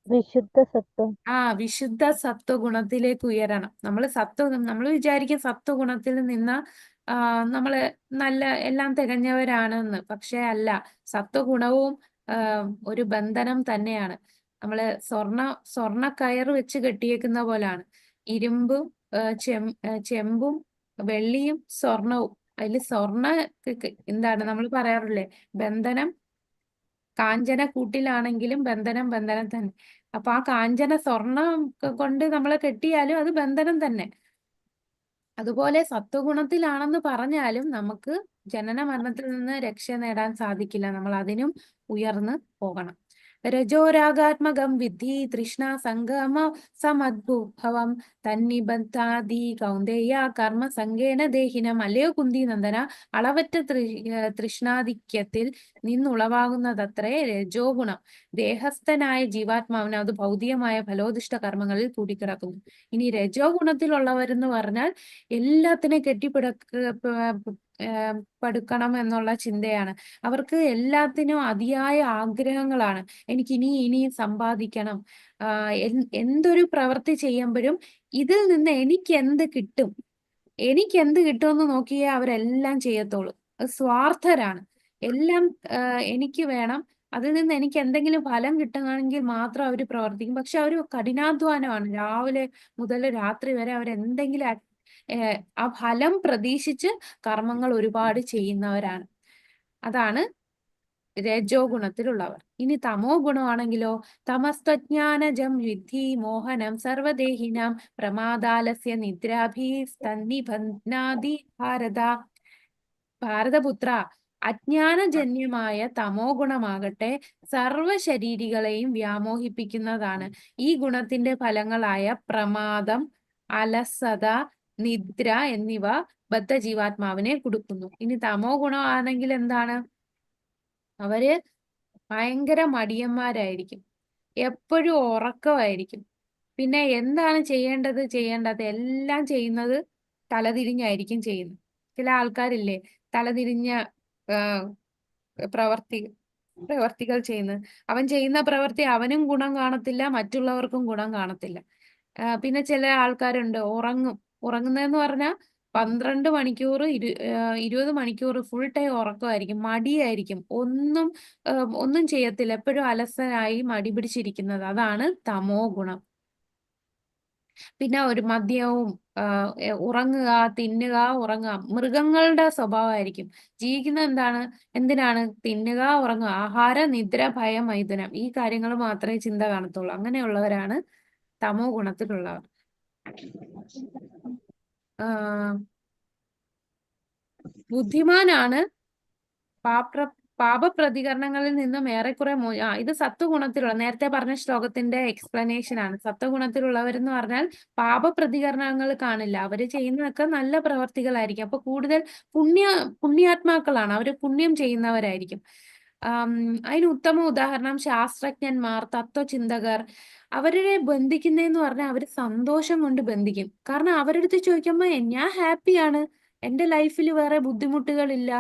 വിശുദ്ധ സത്വം. വിശുദ്ധ സത്വഗുണത്തിലേക്ക് ഉയരണം. നമ്മൾ വിചാരിക്കും സത്വഗുണത്തിൽ നിന്ന് നമ്മള് നല്ല എല്ലാം തികഞ്ഞവരാണെന്ന്. പക്ഷെ അല്ല, സത്വഗുണവും ഒരു ബന്ധനം തന്നെയാണ്. നമ്മള് സ്വർണ്ണ കയറ് വെച്ച് കെട്ടിയേക്കുന്ന പോലാണ്. ഇരുമ്പും ചെമ്പും വെള്ളിയും സ്വർണവും. അതിൽ എന്താണ് നമ്മൾ പറയാറില്ലേ, ബന്ധനം കാഞ്ചന കൂട്ടിലാണെങ്കിലും ബന്ധനം തന്നെ. അപ്പൊ ആ കാഞ്ചന സ്വർണം കൊണ്ട് നമ്മളെ കെട്ടിയാലും അത് ബന്ധനം തന്നെ. അതുപോലെ സത്വഗുണത്തിലാണെന്ന് പറഞ്ഞാലും നമുക്ക് ജനന മരണത്തിൽ നിന്ന് രക്ഷ നേടാൻ സാധിക്കില്ല. നമ്മൾ അതിനും ഉയർന്ന് പോകണം. രജോരാഗാത്മകം വിദ്ധി തൃഷ്ണ സംഗമ സമദ്ഭുഭവം തന്നിബദ്ധാദി കൗന്ദേയ കർമ്മ സംഗേന ദേഹിനം. അല്ലയോ കുന്തി നന്ദന, അളവറ്റ തൃഷ്ണാധിക്യത്തിൽ നിന്നുളവാകുന്നതത്രേ രജോ ഗുണം. ദേഹസ്ഥനായ ജീവാത്മാവിന് അത് ഭൗതികമായ ഫലോദിഷ്ട കർമ്മങ്ങളിൽ കൂടിക്കിടക്കുന്നു. ഇനി രജോ ഗുണത്തിലുള്ളവരെന്ന് പറഞ്ഞാൽ എല്ലാത്തിനെ പടുക്കണം എന്നുള്ള ചിന്തയാണ്. അവർക്ക് എല്ലാത്തിനും അതിയായ ആഗ്രഹങ്ങളാണ്. എനിക്ക് ഇനിയും സമ്പാദിക്കണം. എന്തൊരു പ്രവൃത്തി ചെയ്യുമ്പോഴും ഇതിൽ നിന്ന് എനിക്ക് എന്ത് കിട്ടുമെന്ന് നോക്കിയേ അവരെല്ലാം ചെയ്യത്തുള്ളൂ. സ്വാർത്ഥരാണ്. എല്ലാം എനിക്ക് വേണം, അതിൽ നിന്ന് എനിക്ക് എന്തെങ്കിലും ഫലം കിട്ടണമെങ്കിൽ മാത്രം അവർ പ്രവർത്തിക്കും. പക്ഷെ അവർ കഠിനാധ്വാനമാണ്. രാവിലെ മുതൽ രാത്രി വരെ അവരെന്തെങ്കിലും ആ ഫലം പ്രതീക്ഷിച്ച് കർമ്മങ്ങൾ ഒരുപാട് ചെയ്യുന്നവരാണ്. അതാണ് രജോ ഗുണത്തിലുള്ളവർ. ഇനി തമോ ഗുണമാണെങ്കിലോ, തമസ്ത്വജ്ഞാനജം വിദ്ധി മോഹനം സർവദേഹിനാം പ്രമാദാലസ്യ നിദ്രാഭീസ്തന്നിബധ്നാതി ഭാരതപുത്ര. അജ്ഞാനജന്യമായ തമോ ഗുണമാകട്ടെ സർവശരീരികളെയും വ്യാമോഹിപ്പിക്കുന്നതാണ്. ഈ ഗുണത്തിന്റെ ഫലങ്ങളായ പ്രമാദം, അലസത, നിദ്ര എന്നിവ ബദ്ധജീവാത്മാവിനെ കൊടുക്കുന്നു. ഇനി തമോ ഗുണമാണെങ്കിൽ എന്താണ്? അവര് ഭയങ്കര മടിയന്മാരായിരിക്കും, എപ്പോഴും ഉറക്കമായിരിക്കും. പിന്നെ എന്താണ് ചെയ്യേണ്ടത് എല്ലാം ചെയ്യുന്നത് തലതിരിഞ്ഞായിരിക്കും ചെയ്യുന്നത്. ചില ആൾക്കാരില്ലേ, തലതിരിഞ്ഞ പ്രവർത്തികൾ ചെയ്യുന്നത്. അവൻ ചെയ്യുന്ന പ്രവൃത്തി അവനും ഗുണം കാണത്തില്ല, മറ്റുള്ളവർക്കും ഗുണം കാണത്തില്ല. പിന്നെ ചില ആൾക്കാരുണ്ട്, ഉറങ്ങുന്നതെന്ന് പറഞ്ഞാൽ 12 മണിക്കൂർ 20 മണിക്കൂർ ഫുൾ ടൈം ഉറക്കമായിരിക്കും, മടിയായിരിക്കും, ഒന്നും ചെയ്യത്തില്ല, എപ്പോഴും അലസനായി മടി പിടിച്ചിരിക്കുന്നത്. അതാണ് തമോ ഗുണം. പിന്നെ ഒരു മദ്യവും ഉറങ്ങുക, തിന്നുക, ഉറങ്ങുക, മൃഗങ്ങളുടെ സ്വഭാവമായിരിക്കും. ജീവിക്കുന്നത് എന്തിനാണ്? തിന്നുക, ഉറങ്ങുക, ആഹാര, നിദ്ര, ഭയം, മൈഥുനം, ഈ കാര്യങ്ങൾ മാത്രമേ ചിന്ത കാണത്തുള്ളൂ. അങ്ങനെയുള്ളവരാണ് തമോ ഗുണത്തിലുള്ളവർ. ആ, ബുദ്ധിമാനാണ് പാപപ്രതികരണങ്ങളിൽ നിന്നും ഏറെക്കുറെ ഇത് സത്വഗുണത്തിലുള്ള, നേരത്തെ പറഞ്ഞ ശ്ലോകത്തിന്റെ എക്സ്പ്ലനേഷൻ ആണ്. സത്വഗുണത്തിലുള്ളവരെന്ന് പറഞ്ഞാൽ പാപപ്രതികരണങ്ങൾ കാണില്ല. അവര് ചെയ്യുന്നതൊക്കെ നല്ല പ്രവർത്തികളായിരിക്കും. അപ്പൊ കൂടുതൽ പുണ്യാത്മാക്കളാണ്, അവര് പുണ്യം ചെയ്യുന്നവരായിരിക്കും. അതിന് ഉത്തമ ഉദാഹരണം ശാസ്ത്രജ്ഞന്മാർ, തത്വചിന്തകർ. അവരെ ബന്ധിക്കുന്നതെന്ന് പറഞ്ഞാൽ അവര് സന്തോഷം കൊണ്ട് ബന്ധിക്കും. കാരണം അവരുടെ അടുത്ത് ചോദിക്കുമ്പോ ഞാൻ ഹാപ്പിയാണ്, എന്റെ ലൈഫിൽ വേറെ ബുദ്ധിമുട്ടുകളില്ല.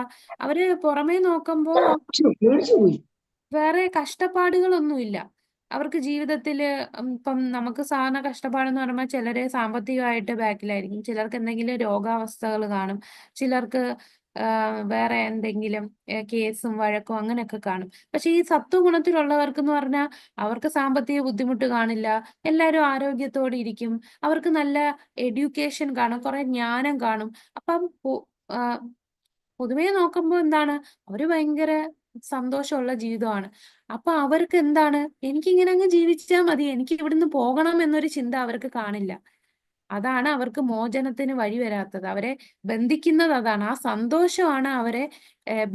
അവര് പുറമേ നോക്കുമ്പോ പേടിച്ചുപോയി. വേറെ കഷ്ടപ്പാടുകളൊന്നുമില്ല അവർക്ക് ജീവിതത്തില്. ഇപ്പം നമുക്ക് സാധാരണ കഷ്ടപ്പാടെന്ന് പറയുമ്പോൾ ചിലര് സാമ്പത്തികമായിട്ട് ബാക്കിലായിരിക്കും, ചിലർക്ക് എന്തെങ്കിലും രോഗാവസ്ഥകൾ കാണും, ചിലർക്ക് വേറെ എന്തെങ്കിലും കേസും വഴക്കും അങ്ങനെയൊക്കെ കാണും. പക്ഷെ ഈ സത്വഗുണത്തിലുള്ളവർക്ക് എന്ന് പറഞ്ഞാൽ അവർക്ക് സാമ്പത്തിക ബുദ്ധിമുട്ട് കാണില്ല, എല്ലാവരും ആരോഗ്യത്തോടെ ഇരിക്കും, അവർക്ക് നല്ല എഡ്യൂക്കേഷൻ കാണും, കുറെ ജ്ഞാനം കാണും. അപ്പം പൊതുവേ നോക്കുമ്പോൾ അവര് ഭയങ്കര സന്തോഷമുള്ള ജീവിതമാണ്. അപ്പൊ അവർക്ക് എനിക്കിങ്ങനെ അങ്ങ് ജീവിച്ചാൽ മതി, എനിക്ക് ഇവിടുന്ന് പോകണം എന്നൊരു ചിന്ത അവർക്ക് കാണില്ല. അതാണ് അവർക്ക് മോചനത്തിന് വഴി വരാത്തത്. അവരെ ബന്ധിക്കുന്നത് അതാണ്. ആ സന്തോഷമാണ് അവരെ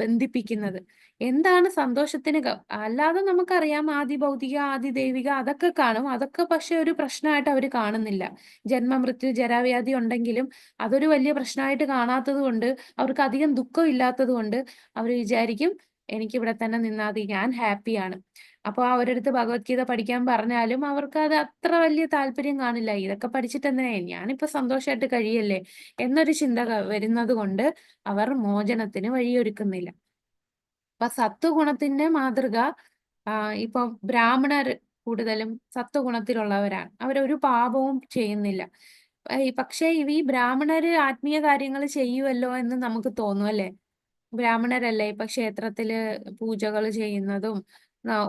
ബന്ധിപ്പിക്കുന്നത്. എന്താണ് സന്തോഷത്തിന് അല്ലാതെ നമുക്കറിയാം ആദി ഭൗതിക, ആദി ദൈവിക, അതൊക്കെ കാണും. അതൊക്കെ പക്ഷെ ഒരു പ്രശ്നമായിട്ട് അവർ കാണുന്നില്ല. ജന്മമൃത്യു ജരാവ്യാധി ഉണ്ടെങ്കിലും അതൊരു വലിയ പ്രശ്നമായിട്ട് കാണാത്തത് കൊണ്ട്, അവർക്ക് അധികം ദുഃഖം ഇല്ലാത്തത് കൊണ്ട് അവർ വിചാരിക്കും എനിക്കിവിടെ തന്നെ നിന്നാൽ മതി, ഞാൻ ഹാപ്പിയാണ്. അപ്പൊ അവരടുത്ത് ഭഗവത്ഗീത പഠിക്കാൻ പറഞ്ഞാലും അവർക്ക് അത് അത്ര വലിയ താല്പര്യം കാണില്ല. ഇതൊക്കെ പഠിച്ചിട്ട് എന്തിനാ, ഞാനിപ്പോ സന്തോഷമായിട്ട് കഴിയല്ലേ എന്നൊരു ചിന്ത വരുന്നത് കൊണ്ട് അവർ മോചനത്തിന് വഴിയൊരുക്കുന്നില്ല. അപ്പൊ സത്വഗുണത്തിന്റെ മാതൃക, ഇപ്പൊ ബ്രാഹ്മണർ കൂടുതലും സത്വഗുണത്തിലുള്ളവരാണ്. അവരൊരു പാപവും ചെയ്യുന്നില്ല. പക്ഷേ ഈ ബ്രാഹ്മണര് ആത്മീയ കാര്യങ്ങൾ ചെയ്യുമല്ലോ എന്ന് നമുക്ക് തോന്നും അല്ലേ? ബ്രാഹ്മണരല്ലേ ഇപ്പൊ ക്ഷേത്രത്തില് പൂജകൾ ചെയ്യുന്നതും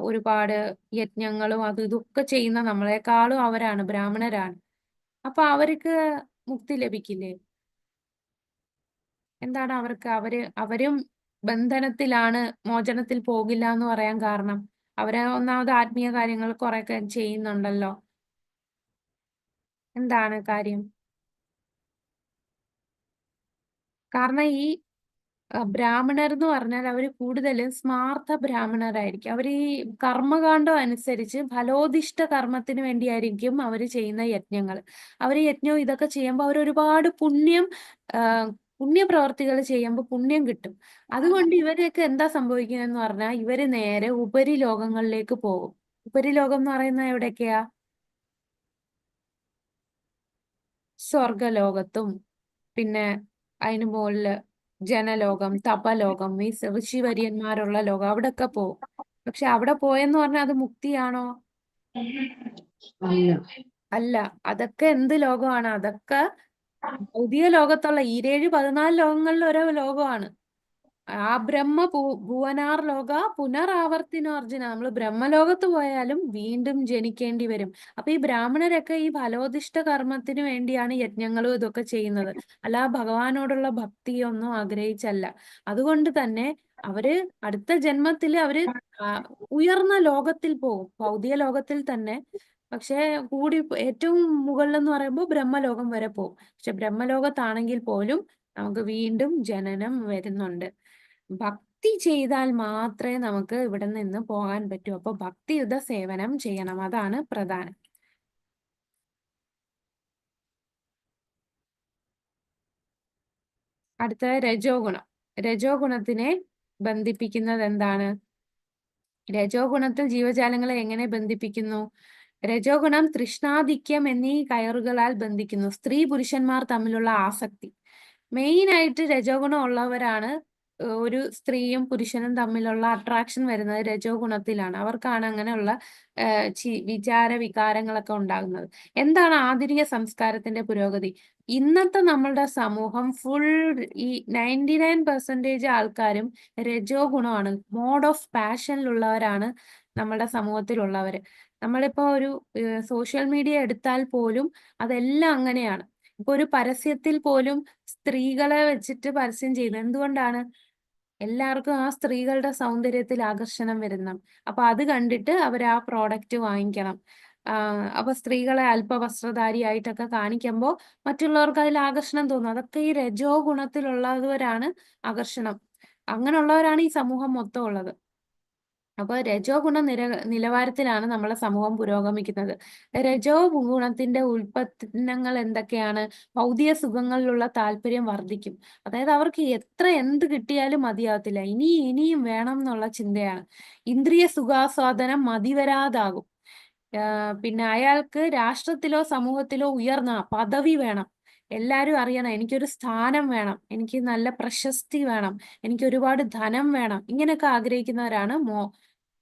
ഒരുപാട് യജ്ഞങ്ങളും അതും ഇതൊക്കെ ചെയ്യുന്ന നമ്മളെക്കാളും അവരാണ്, ബ്രാഹ്മണരാണ്. അപ്പൊ അവർക്ക് മുക്തി ലഭിക്കില്ലേ? എന്താണ് അവർക്ക് അവരും ബന്ധനത്തിലാണ്, മോചനത്തിൽ പോകില്ല എന്ന് പറയാൻ കാരണം? അവരെ ഒന്നാമത് ആത്മീയ കാര്യങ്ങൾ കുറെയൊക്കെ ചെയ്യുന്നുണ്ടല്ലോ. എന്താണ് കാര്യം? കാരണം ഈ ബ്രാഹ്മണർ എന്ന് പറഞ്ഞാൽ അവർ കൂടുതലും സ്മാർത്ഥ ബ്രാഹ്മണരായിരിക്കും. അവർ ഈ കർമ്മകാണ്ഡം അനുസരിച്ച് ഫലോദിഷ്ട കർമ്മത്തിന് വേണ്ടിയായിരിക്കും അവർ ചെയ്യുന്ന യജ്ഞങ്ങൾ. അവർ യജ്ഞവും ഇതൊക്കെ ചെയ്യുമ്പോൾ അവർ ഒരുപാട് പുണ്യപ്രവർത്തികൾ ചെയ്യുമ്പോൾ പുണ്യം കിട്ടും. അതുകൊണ്ട് ഇവരെയൊക്കെ എന്താ സംഭവിക്കുന്നതെന്ന് പറഞ്ഞാൽ ഇവര് നേരെ ഉപരിലോകങ്ങളിലേക്ക് പോകും. ഉപരിലോകം എന്ന് പറയുന്നത് എവിടെയൊക്കെയാ? സ്വർഗലോകത്തും പിന്നെ അതിന് മുകളില് ജനലോകം, തപലോകം, ഈ ഋഷിവര്യന്മാരുള്ള ലോകം, അവിടെയൊക്കെ പോവും. പക്ഷെ അവിടെ പോയെന്ന് പറഞ്ഞാൽ അത് മുക്തിയാണോ? അല്ല. അല്ല. അതൊക്കെ എന്ത് ലോകമാണ്? അതൊക്കെ പുതിയ ലോകത്തുള്ള 14 ലോകങ്ങളിൽ ഓരോ ലോകമാണ്. ആ ഭുവനാർ ലോക പുനരാവർത്തിനോർജുന. നമ്മൾ ബ്രഹ്മലോകത്ത് പോയാലും വീണ്ടും ജനിക്കേണ്ടി വരും. അപ്പൊ ഈ ബ്രാഹ്മണരൊക്കെ ഈ ഫലോദിഷ്ട കർമ്മത്തിന് വേണ്ടിയാണ് യജ്ഞങ്ങളും ഇതൊക്കെ ചെയ്യുന്നത്, അല്ല ഭഗവാനോടുള്ള ഭക്തിയൊന്നും ആഗ്രഹിച്ചല്ല. അതുകൊണ്ട് തന്നെ അവര് അടുത്ത ജന്മത്തിൽ അവര് ഉയർന്ന ലോകത്തിൽ പോകും, ഭൗതിക ലോകത്തിൽ തന്നെ. പക്ഷെ ഏറ്റവും മുകളിലെന്ന് പറയുമ്പോൾ ബ്രഹ്മലോകം വരെ പോകും. പക്ഷെ ബ്രഹ്മലോകത്താണെങ്കിൽ പോലും നമുക്ക് വീണ്ടും ജനനം വരുന്നുണ്ട്. ഭക്തി ചെയ്താൽ മാത്രമേ നമുക്ക് ഇവിടെ നിന്ന് പോകാൻ പറ്റൂ. അപ്പൊ ഭക്തിയുത സേവനം ചെയ്യണം, അതാണ് പ്രധാനം. അടുത്ത രജോ ഗുണം. രജോ ഗുണത്തിനെ ബന്ധിപ്പിക്കുന്നത് എന്താണ്? രജോ ഗുണത്തിൽ ജീവജാലങ്ങളെ എങ്ങനെ ബന്ധിപ്പിക്കുന്നു? രജോ ഗുണം തൃഷ്ണാധിക്യം എന്നീ കയറുകളാൽ ബന്ധിക്കുന്നു. സ്ത്രീ പുരുഷന്മാർ തമ്മിലുള്ള ആസക്തി. മെയിൻ ആയിട്ട് രജോ ഗുണം ഉള്ളവരാണ്, ഒരു സ്ത്രീയും പുരുഷനും തമ്മിലുള്ള അട്രാക്ഷൻ വരുന്നത് രജോ ഗുണത്തിലാണ്. അവർക്കാണ് അങ്ങനെയുള്ള വിചാര വികാരങ്ങളൊക്കെ ഉണ്ടാകുന്നത്. എന്താണ് ആധുനിക സംസ്കാരത്തിന്റെ പുരോഗതി? ഇന്നത്തെ നമ്മളുടെ സമൂഹം ഫുൾ ഈ 99% ആൾക്കാരും രജോ ഗുണമാണ്, മോഡ് ഓഫ് പാഷനിലുള്ളവരാണ് നമ്മുടെ സമൂഹത്തിലുള്ളവര്. നമ്മളിപ്പോ ഒരു സോഷ്യൽ മീഡിയ എടുത്താൽ പോലും അതെല്ലാം അങ്ങനെയാണ്. ഇപ്പൊ ഒരു പരസ്യത്തിൽ പോലും സ്ത്രീകളെ വെച്ചിട്ട് പരസ്യം ചെയ്യുന്നത് എന്തുകൊണ്ടാണ്? എല്ലാവർക്കും ആ സ്ത്രീകളുടെ സൗന്ദര്യത്തിൽ ആകർഷണം വരുന്നു. അപ്പൊ അത് കണ്ടിട്ട് അവർ ആ പ്രോഡക്റ്റ് വാങ്ങിക്കണം. അപ്പൊ സ്ത്രീകളെ അല്പവസ്ത്രധാരിയായിട്ടൊക്കെ കാണിക്കുമ്പോൾ മറ്റുള്ളവർക്ക് അതിൽ ആകർഷണം തോന്നും. അതൊക്കെ ഈ രജോ ഗുണത്തിലുള്ളവരാണ് ആകർഷണം. അങ്ങനെയുള്ളവരാണ് ഈ സമൂഹം മൊത്തം ഉള്ളത്. അപ്പൊ രജോ ഗുണ നിലവാരത്തിലാണ് നമ്മളെ സമൂഹം പുരോഗമിക്കുന്നത്. രജോ ഗുണത്തിന്റെ ഉൽപ്പന്നങ്ങൾ എന്തൊക്കെയാണ്? ഭൗതിക സുഖങ്ങളിലുള്ള താല്പര്യം വർദ്ധിക്കും. അതായത് അവർക്ക് എന്ത് കിട്ടിയാലും മതിയാകത്തില്ല, ഇനിയും വേണം എന്നുള്ള ചിന്തയാണ്. ഇന്ദ്രിയ സുഖാസ്വാദനം മതിവരാതാകും. പിന്നെ അയാൾക്ക് രാഷ്ട്രത്തിലോ സമൂഹത്തിലോ ഉയർന്ന പദവി വേണം. എല്ലാരും അറിയണം, എനിക്കൊരു സ്ഥാനം വേണം, എനിക്ക് നല്ല പ്രശസ്തി വേണം, എനിക്ക് ഒരുപാട് ധനം വേണം. ഇങ്ങനെയൊക്കെ ആഗ്രഹിക്കുന്നവരാണ്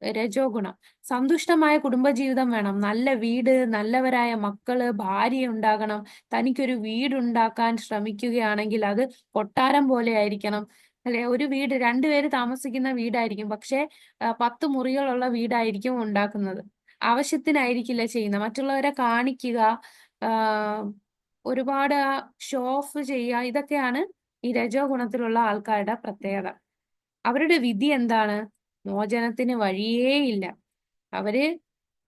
രജോ ഗുണം. സന്തുഷ്ടമായ കുടുംബജീവിതം വേണം, നല്ല വീട്, നല്ലവരായ മക്കള്, ഭാര്യ ഉണ്ടാകണം. തനിക്കൊരു വീടുണ്ടാക്കാൻ ശ്രമിക്കുകയാണെങ്കിൽ അത് കൊട്ടാരം പോലെ ആയിരിക്കണം. അല്ലെ, ഒരു വീട് രണ്ടുപേര് താമസിക്കുന്ന വീടായിരിക്കും, പക്ഷെ 10 മുറികളുള്ള വീടായിരിക്കും ഉണ്ടാക്കുന്നത്. ആവശ്യത്തിനായിരിക്കില്ല ചെയ്യുന്നത്, മറ്റുള്ളവരെ കാണിക്കുക, ഒരുപാട് ഷോ ഓഫ് ചെയ്യുക. ഇതൊക്കെയാണ് ഈ രജോ ഗുണത്തിലുള്ള ആൾക്കാരുടെ പ്രത്യേകത. അവരുടെ വിധി എന്താണ്? മോചനത്തിന് വഴിയേയില്ല. അവര്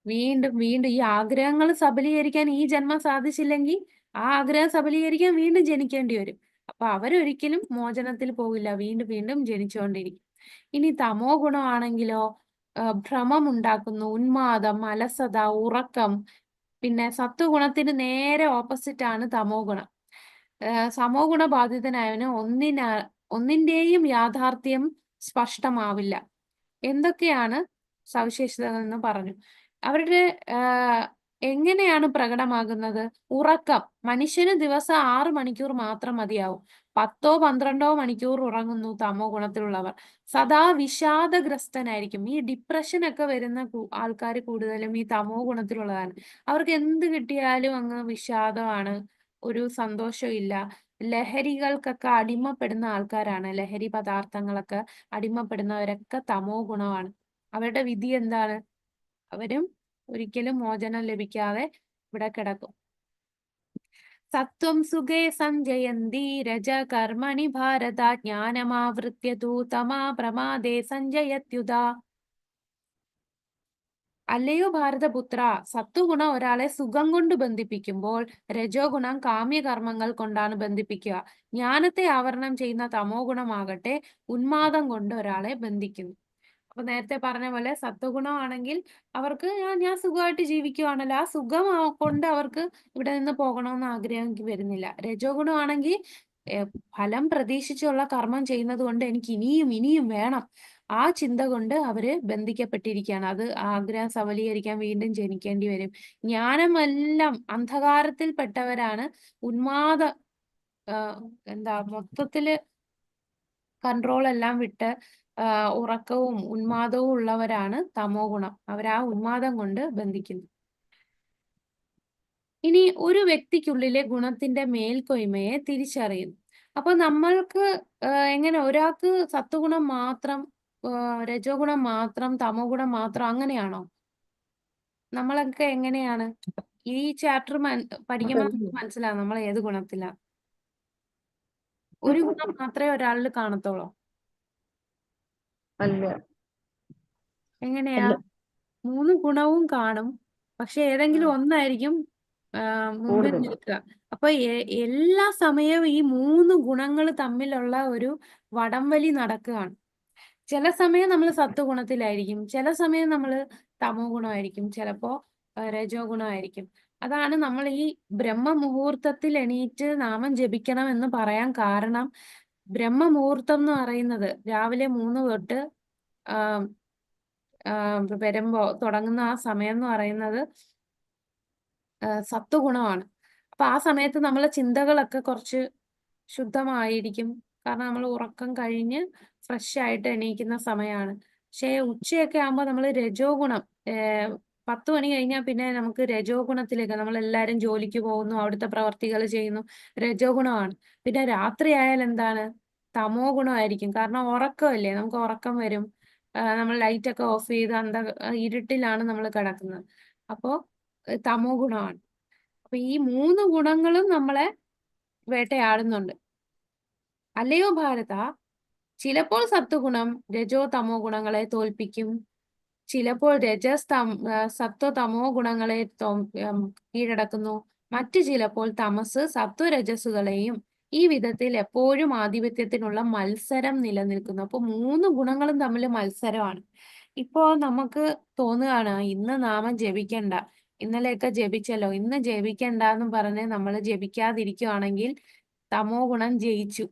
വീണ്ടും വീണ്ടും ഈ ആഗ്രഹങ്ങൾ സബലീകരിക്കാൻ ഈ ജന്മം സാധിച്ചില്ലെങ്കിൽ ആ ആഗ്രഹം സബലീകരിക്കാൻ വീണ്ടും ജനിക്കേണ്ടി വരും. അപ്പൊ അവരൊരിക്കലും മോചനത്തിൽ പോകില്ല, വീണ്ടും വീണ്ടും ജനിച്ചുകൊണ്ടിരിക്കും. ഇനി തമോ ഗുണമാണെങ്കിലോ ഭ്രമം ഉണ്ടാക്കുന്നു, ഉന്മാദം, അലസത, ഉറക്കം. പിന്നെ സത്വഗുണത്തിന് നേരെ ഓപ്പോസിറ്റ് ആണ് തമോ ഗുണം. സമോ ഗുണബാധിതനായവന് ഒന്നിന്റെയും യാഥാർത്ഥ്യം സ്പഷ്ടമാവില്ല. എന്തൊക്കെയാണ് സവിശേഷതകൾ എന്ന് പറഞ്ഞു. അവരുടെ എങ്ങനെയാണ് പ്രകടമാകുന്നത്? ഉറക്കം. മനുഷ്യന് ദിവസം 6 മണിക്കൂർ മാത്രം മതിയാവും. 10-12 മണിക്കൂർ ഉറങ്ങുന്നു തമോ ഗുണത്തിലുള്ളവർ. സദാ വിഷാദഗ്രസ്തനായിരിക്കും. ഈ ഡിപ്രഷൻ ഒക്കെ വരുന്ന ആൾക്കാർ കൂടുതലും ഈ തമോ ഗുണത്തിലുള്ളതാണ്. അവർക്ക് എന്ത് കിട്ടിയാലും അങ്ങ് വിഷാദമാണ്, ഒരു സന്തോഷമില്ല. ലഹരികൾക്കൊക്കെ അടിമപ്പെടുന്ന ആൾക്കാരാണ്. ലഹരി പദാർത്ഥങ്ങളൊക്കെ അടിമപ്പെടുന്നവരൊക്കെ തമോ ഗുണമാണ്. അവരുടെ വിധി എന്താണ്? അവരും ഒരിക്കലും മോചനം ലഭിക്കാതെ ഇവിടെ കിടക്കും. സത്വം സുഖേ സഞ്ജയന്തി രജ കർമ്മണി ഭാരത ജ്ഞാനമാവൃത്യ തൂ തമാ പ്രമാദേ സഞ്ജയത്യുത. അല്ലയോ ഭാരതപുത്ര, സത്വഗുണം ഒരാളെ സുഖം കൊണ്ട് ബന്ധിപ്പിക്കുമ്പോൾ രജോ ഗുണം കാമ്യകർമ്മങ്ങൾ കൊണ്ടാണ് ബന്ധിപ്പിക്കുക. ജ്ഞാനത്തെ ആവരണം ചെയ്യുന്ന തമോ ഗുണമാകട്ടെ ഉന്മാദം കൊണ്ട് ഒരാളെ ബന്ധിക്കുന്നു. അപ്പൊ നേരത്തെ പറഞ്ഞ പോലെ സത്വഗുണമാണെങ്കിൽ അവർക്ക് ഞാൻ സുഖമായിട്ട് ജീവിക്കുവാണല്ലോ, ആ സുഖം കൊണ്ട് അവർക്ക് ഇവിടെ നിന്ന് പോകണമെന്ന് ആഗ്രഹം വരുന്നില്ല. രജോ ഗുണമാണെങ്കിൽ ഫലം പ്രതീക്ഷിച്ചുള്ള കർമ്മം ചെയ്യുന്നത് കൊണ്ട് എനിക്ക് ഇനിയും വേണം, ആ ചിന്ത കൊണ്ട് അവര് ബന്ധിക്കപ്പെട്ടിരിക്കുകയാണ്. അത് ആഗ്രഹം സബലീകരിക്കാൻ വീണ്ടും ജനിക്കേണ്ടി വരും. ജ്ഞാനമെല്ലാം അന്ധകാരത്തിൽപ്പെട്ടവരാണ്. ഉന്മാദ മൊത്തത്തില് കൺട്രോൾ എല്ലാം വിട്ട് ഉറക്കവും ഉന്മാദവും ഉള്ളവരാണ് തമോ ഗുണം. അവർ ആ ഉന്മാദം കൊണ്ട് ബന്ധിക്കുന്നു. ഇനി ഒരു വ്യക്തിക്കുള്ളിലെ ഗുണത്തിന്റെ മേൽക്കൊയ്മയെ തിരിച്ചറിയുന്നു. അപ്പൊ നമ്മൾക്ക് എങ്ങനെ ഒരാൾക്ക് സത്വഗുണം മാത്രം, രജോ ഗുണം മാത്രം, തമോ ഗുണം മാത്രം, അങ്ങനെയാണോ? നമ്മളൊക്കെ എങ്ങനെയാണ്? ഈ ചാപ്റ്റർ പഠിക്കുമ്പോൾ മനസ്സിലാവും നമ്മൾ ഏത് ഗുണത്തിലാ. ഒരു ഗുണം മാത്രമേ ഒരാളിൽ കാണത്തുള്ളൂ. അല്ല. എങ്ങനെയാ? 3 ഗുണവും കാണും, പക്ഷെ ഏതെങ്കിലും ഒന്നായിരിക്കും മുമ്പിൽ കൂടുതൽ. നിൽക്കുക. അപ്പൊ എല്ലാ സമയവും ഈ 3 ഗുണങ്ങൾ തമ്മിലുള്ള ഒരു വടംവലി നടക്കുകയാണ്. ചില സമയം നമ്മൾ സത്വഗുണത്തിലായിരിക്കും, ചില സമയം നമ്മൾ തമോ ഗുണമായിരിക്കും, ചിലപ്പോ രജോ ഗുണമായിരിക്കും. അതാണ് നമ്മൾ ഈ ബ്രഹ്മമുഹൂർത്തത്തിൽ എണീറ്റ് നാമം ജപിക്കണം എന്ന് പറയാൻ കാരണം. ബ്രഹ്മമുഹൂർത്തം എന്ന് പറയുന്നത് രാവിലെ 3 തൊട്ട് വരുമ്പോ തുടങ്ങുന്ന ആ സമയം എന്ന് പറയുന്നത് സത്വഗുണമാണ്. അപ്പൊ ആ സമയത്ത് നമ്മളെ ചിന്തകളൊക്കെ കുറച്ച് ശുദ്ധമായിരിക്കും, കാരണം നമ്മൾ ഉറക്കം കഴിഞ്ഞ് ഫ്രഷ് ആയിട്ട് എണീക്കുന്ന സമയമാണ്. പക്ഷേ ഉച്ചയൊക്കെ ആകുമ്പോൾ നമ്മൾ രജോ ഗുണം, 10 മണി കഴിഞ്ഞാൽ പിന്നെ നമുക്ക് രജോ ഗുണത്തിലേക്ക്, നമ്മൾ എല്ലാവരും ജോലിക്ക് പോകുന്നു, അവിടുത്തെ പ്രവർത്തികൾ ചെയ്യുന്നു, രജോ ഗുണമാണ്. പിന്നെ രാത്രി ആയാൽ എന്താണ്? തമോ ഗുണമായിരിക്കും, കാരണം ഉറക്കമല്ലേ, നമുക്ക് ഉറക്കം വരും. നമ്മൾ ലൈറ്റ് ഒക്കെ ഓഫ് ചെയ്ത് ഇരുട്ടിലാണ് നമ്മൾ കിടക്കുന്നത്. അപ്പോ തമോ ഗുണമാണ്. അപ്പൊ ഈ 3 ഗുണങ്ങളും നമ്മളെ വേട്ടയാടുന്നുണ്ട്. അല്ലയോ ഭാരത, ചിലപ്പോൾ സത്വഗുണം രജോ തമോ ഗുണങ്ങളെ തോൽപ്പിക്കും, ചിലപ്പോൾ സത്വ തമോ ഗുണങ്ങളെ കീഴടക്കുന്നു, മറ്റു ചിലപ്പോൾ തമസ് സത്വരജസ്സുകളെയും. ഈ വിധത്തിൽ എപ്പോഴും ആധിപത്യത്തിനുള്ള മത്സരം നിലനിൽക്കുന്നു. അപ്പൊ 3 ഗുണങ്ങളും തമ്മിൽ മത്സരമാണ്. ഇപ്പോ നമുക്ക് തോന്നുകയാണ് ഇന്ന് നാമം ജപിക്കണ്ട, ഇന്നലെയൊക്കെ ജപിച്ചല്ലോ, ഇന്ന് ജപിക്കണ്ട എന്ന് പറഞ്ഞ് നമ്മൾ ജപിക്കാതിരിക്കുവാണെങ്കിൽ തമോ ഗുണം ജയിച്ചു.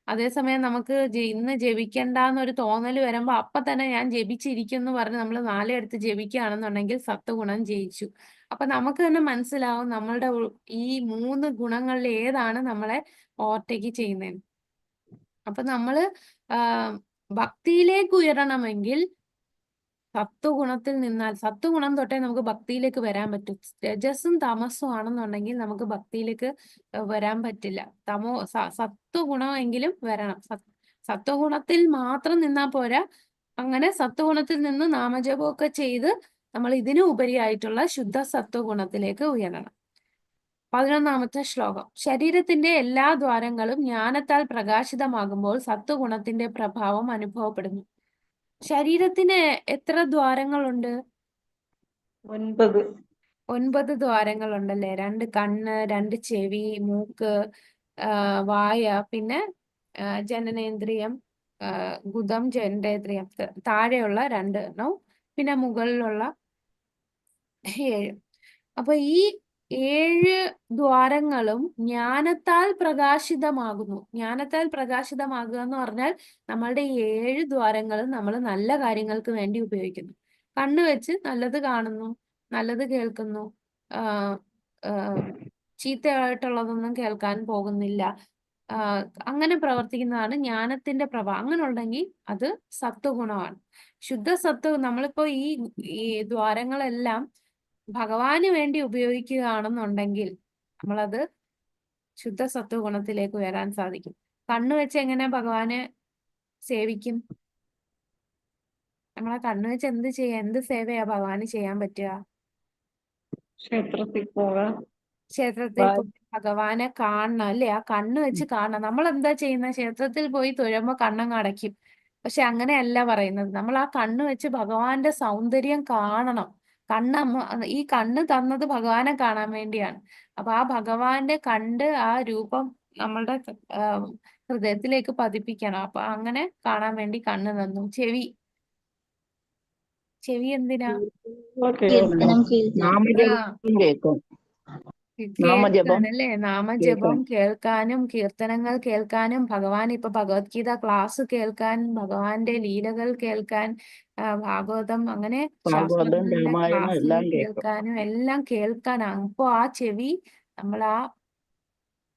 അതേസമയം നമുക്ക് ഇന്ന് ജപിക്കണ്ടെന്നൊരു തോന്നൽ വരുമ്പോ അപ്പൊ തന്നെ ഞാൻ ജപിച്ചിരിക്കും എന്ന് പറഞ്ഞ് നമ്മൾ 4 എടുത്ത് ജപിക്കുകയാണെന്നുണ്ടെങ്കിൽ സത്വഗുണം ജയിച്ചു. അപ്പൊ നമുക്ക് തന്നെ മനസ്സിലാവും നമ്മളുടെ ഈ 3 ഗുണങ്ങളിൽ ഏതാണ് നമ്മളെ ഓവർടേക്ക് ചെയ്യുന്നത്. അപ്പൊ നമ്മള് ഭക്തിയിലേക്ക് ഉയരണമെങ്കിൽ സത്വഗുണത്തിൽ നിന്നാൽ, സത്വഗുണം തൊട്ടേ നമുക്ക് ഭക്തിയിലേക്ക് വരാൻ പറ്റും. രജസ്സും തമസ്സും ആണെന്നുണ്ടെങ്കിൽ നമുക്ക് ഭക്തിയിലേക്ക് വരാൻ പറ്റില്ല. സത്വഗുണമെങ്കിലും വരണം. സത്വഗുണത്തിൽ മാത്രം നിന്നാൽ പോരാ. അങ്ങനെ സത്വഗുണത്തിൽ നിന്ന് നാമജപമൊക്കെ ചെയ്ത് നമ്മൾ ഇതിനു ഉപരിയായിട്ടുള്ള ശുദ്ധ സത്വഗുണത്തിലേക്ക് ഉയരണം. 11ാമത്തെ ശ്ലോകം. ശരീരത്തിന്റെ എല്ലാ ദ്വാരങ്ങളും ജ്ഞാനത്താൽ പ്രകാശിതമാകുമ്പോൾ സത്വഗുണത്തിന്റെ പ്രഭാവം അനുഭവപ്പെടുന്നു. ശരീരത്തിന് എത്ര ദ്വാരങ്ങളുണ്ട്? 9. 9 ദ്വാരങ്ങളുണ്ടല്ലേ. 2 കണ്ണ്, 2 ചെവി, മൂക്ക്, വായ, പിന്നെ ജനനേന്ദ്രിയം, ഗുദം, ജനനേന്ദ്രിയം, താഴെയുള്ള 2 എണ്ണവും പിന്നെ മുകളിലുള്ള 7. അപ്പൊ ഈ 7 ദ്വാരങ്ങളും ജ്ഞാനത്താൽ പ്രകാശിതമാകുന്നു. ജ്ഞാനത്താൽ പ്രകാശിതമാകുക എന്ന് പറഞ്ഞാൽ നമ്മളുടെ ഈ 7 ദ്വാരങ്ങളും നമ്മൾ നല്ല കാര്യങ്ങൾക്ക് വേണ്ടി ഉപയോഗിക്കുന്നു. കണ്ണ് വെച്ച് നല്ലത് കാണുന്നു, നല്ലത് കേൾക്കുന്നു, ചീത്തയായിട്ടുള്ളതൊന്നും കേൾക്കാൻ പോകുന്നില്ല. അങ്ങനെ പ്രവർത്തിക്കുന്നതാണ് ജ്ഞാനത്തിന്റെ പ്രഭാവം. അങ്ങനെ ഉണ്ടെങ്കിൽ അത് സത്വഗുണമാണ്. ശുദ്ധ സത്വം. നമ്മളിപ്പോ ഈ ദ്വാരങ്ങളെല്ലാം ഭഗവാന് വേണ്ടി ഉപയോഗിക്കുകയാണെന്നുണ്ടെങ്കിൽ നമ്മളത് ശുദ്ധ സത്വഗുണത്തിലേക്ക് വരാൻ സാധിക്കും. കണ്ണ് വെച്ച് എങ്ങനെ ഭഗവാനെ സേവിക്കും? നമ്മളെ കണ്ണ് വെച്ച് എന്ത് സേവയാ ഭഗവാന് ചെയ്യാൻ പറ്റുക? ക്ഷേത്രത്തിൽ പോകാം. ക്ഷേത്രത്തിൽ പോയി ഭഗവാനെ കാണണം അല്ലേ? ആ കണ്ണ് വെച്ച് കാണണം. നമ്മൾ എന്താ ചെയ്യുന്നത്? ക്ഷേത്രത്തിൽ പോയി തൊഴുമ്പോ കണ്ണങ്ങ് അടയ്ക്കും. പക്ഷെ അങ്ങനെയല്ല പറയുന്നത്. നമ്മൾ ആ കണ്ണ് വെച്ച് ഭഗവാന്റെ സൗന്ദര്യം കാണണം. ഈ കണ്ണ് തന്നത് ഭഗവാനെ കാണാൻ വേണ്ടിയാണ്. അപ്പൊ ആ ഭഗവാന്റെ കണ്ട് ആ രൂപം നമ്മളുടെ ഹൃദയത്തിലേക്ക് പതിപ്പിക്കണം. അപ്പൊ അങ്ങനെ കാണാൻ വേണ്ടി കണ്ണ് തന്നു. ചെവി എന്തിനാ? കീർത്തനം നാമജപം കേൾക്കും. നാമജപം കേൾക്കാനല്ലേ? നാമജപം കേൾക്കാനും കീർത്തനങ്ങൾ കേൾക്കാനും ഭഗവാൻ ഇപ്പൊ ഭഗവത്ഗീത ക്ലാസ് കേൾക്കാൻ, ഭഗവാന്റെ ലീലകൾ കേൾക്കാൻ, ഭാഗവതം അങ്ങനെ ഭാഗവതം, ശാസ്ത്രജ്ഞന്റെ രാമായണം ക്ലാസ്സുകൾ എല്ലാം കേൾക്കും. കേൾക്കാനും എല്ലാം കേൾക്കാനാണ്. അപ്പൊ ആ ചെവി നമ്മളാ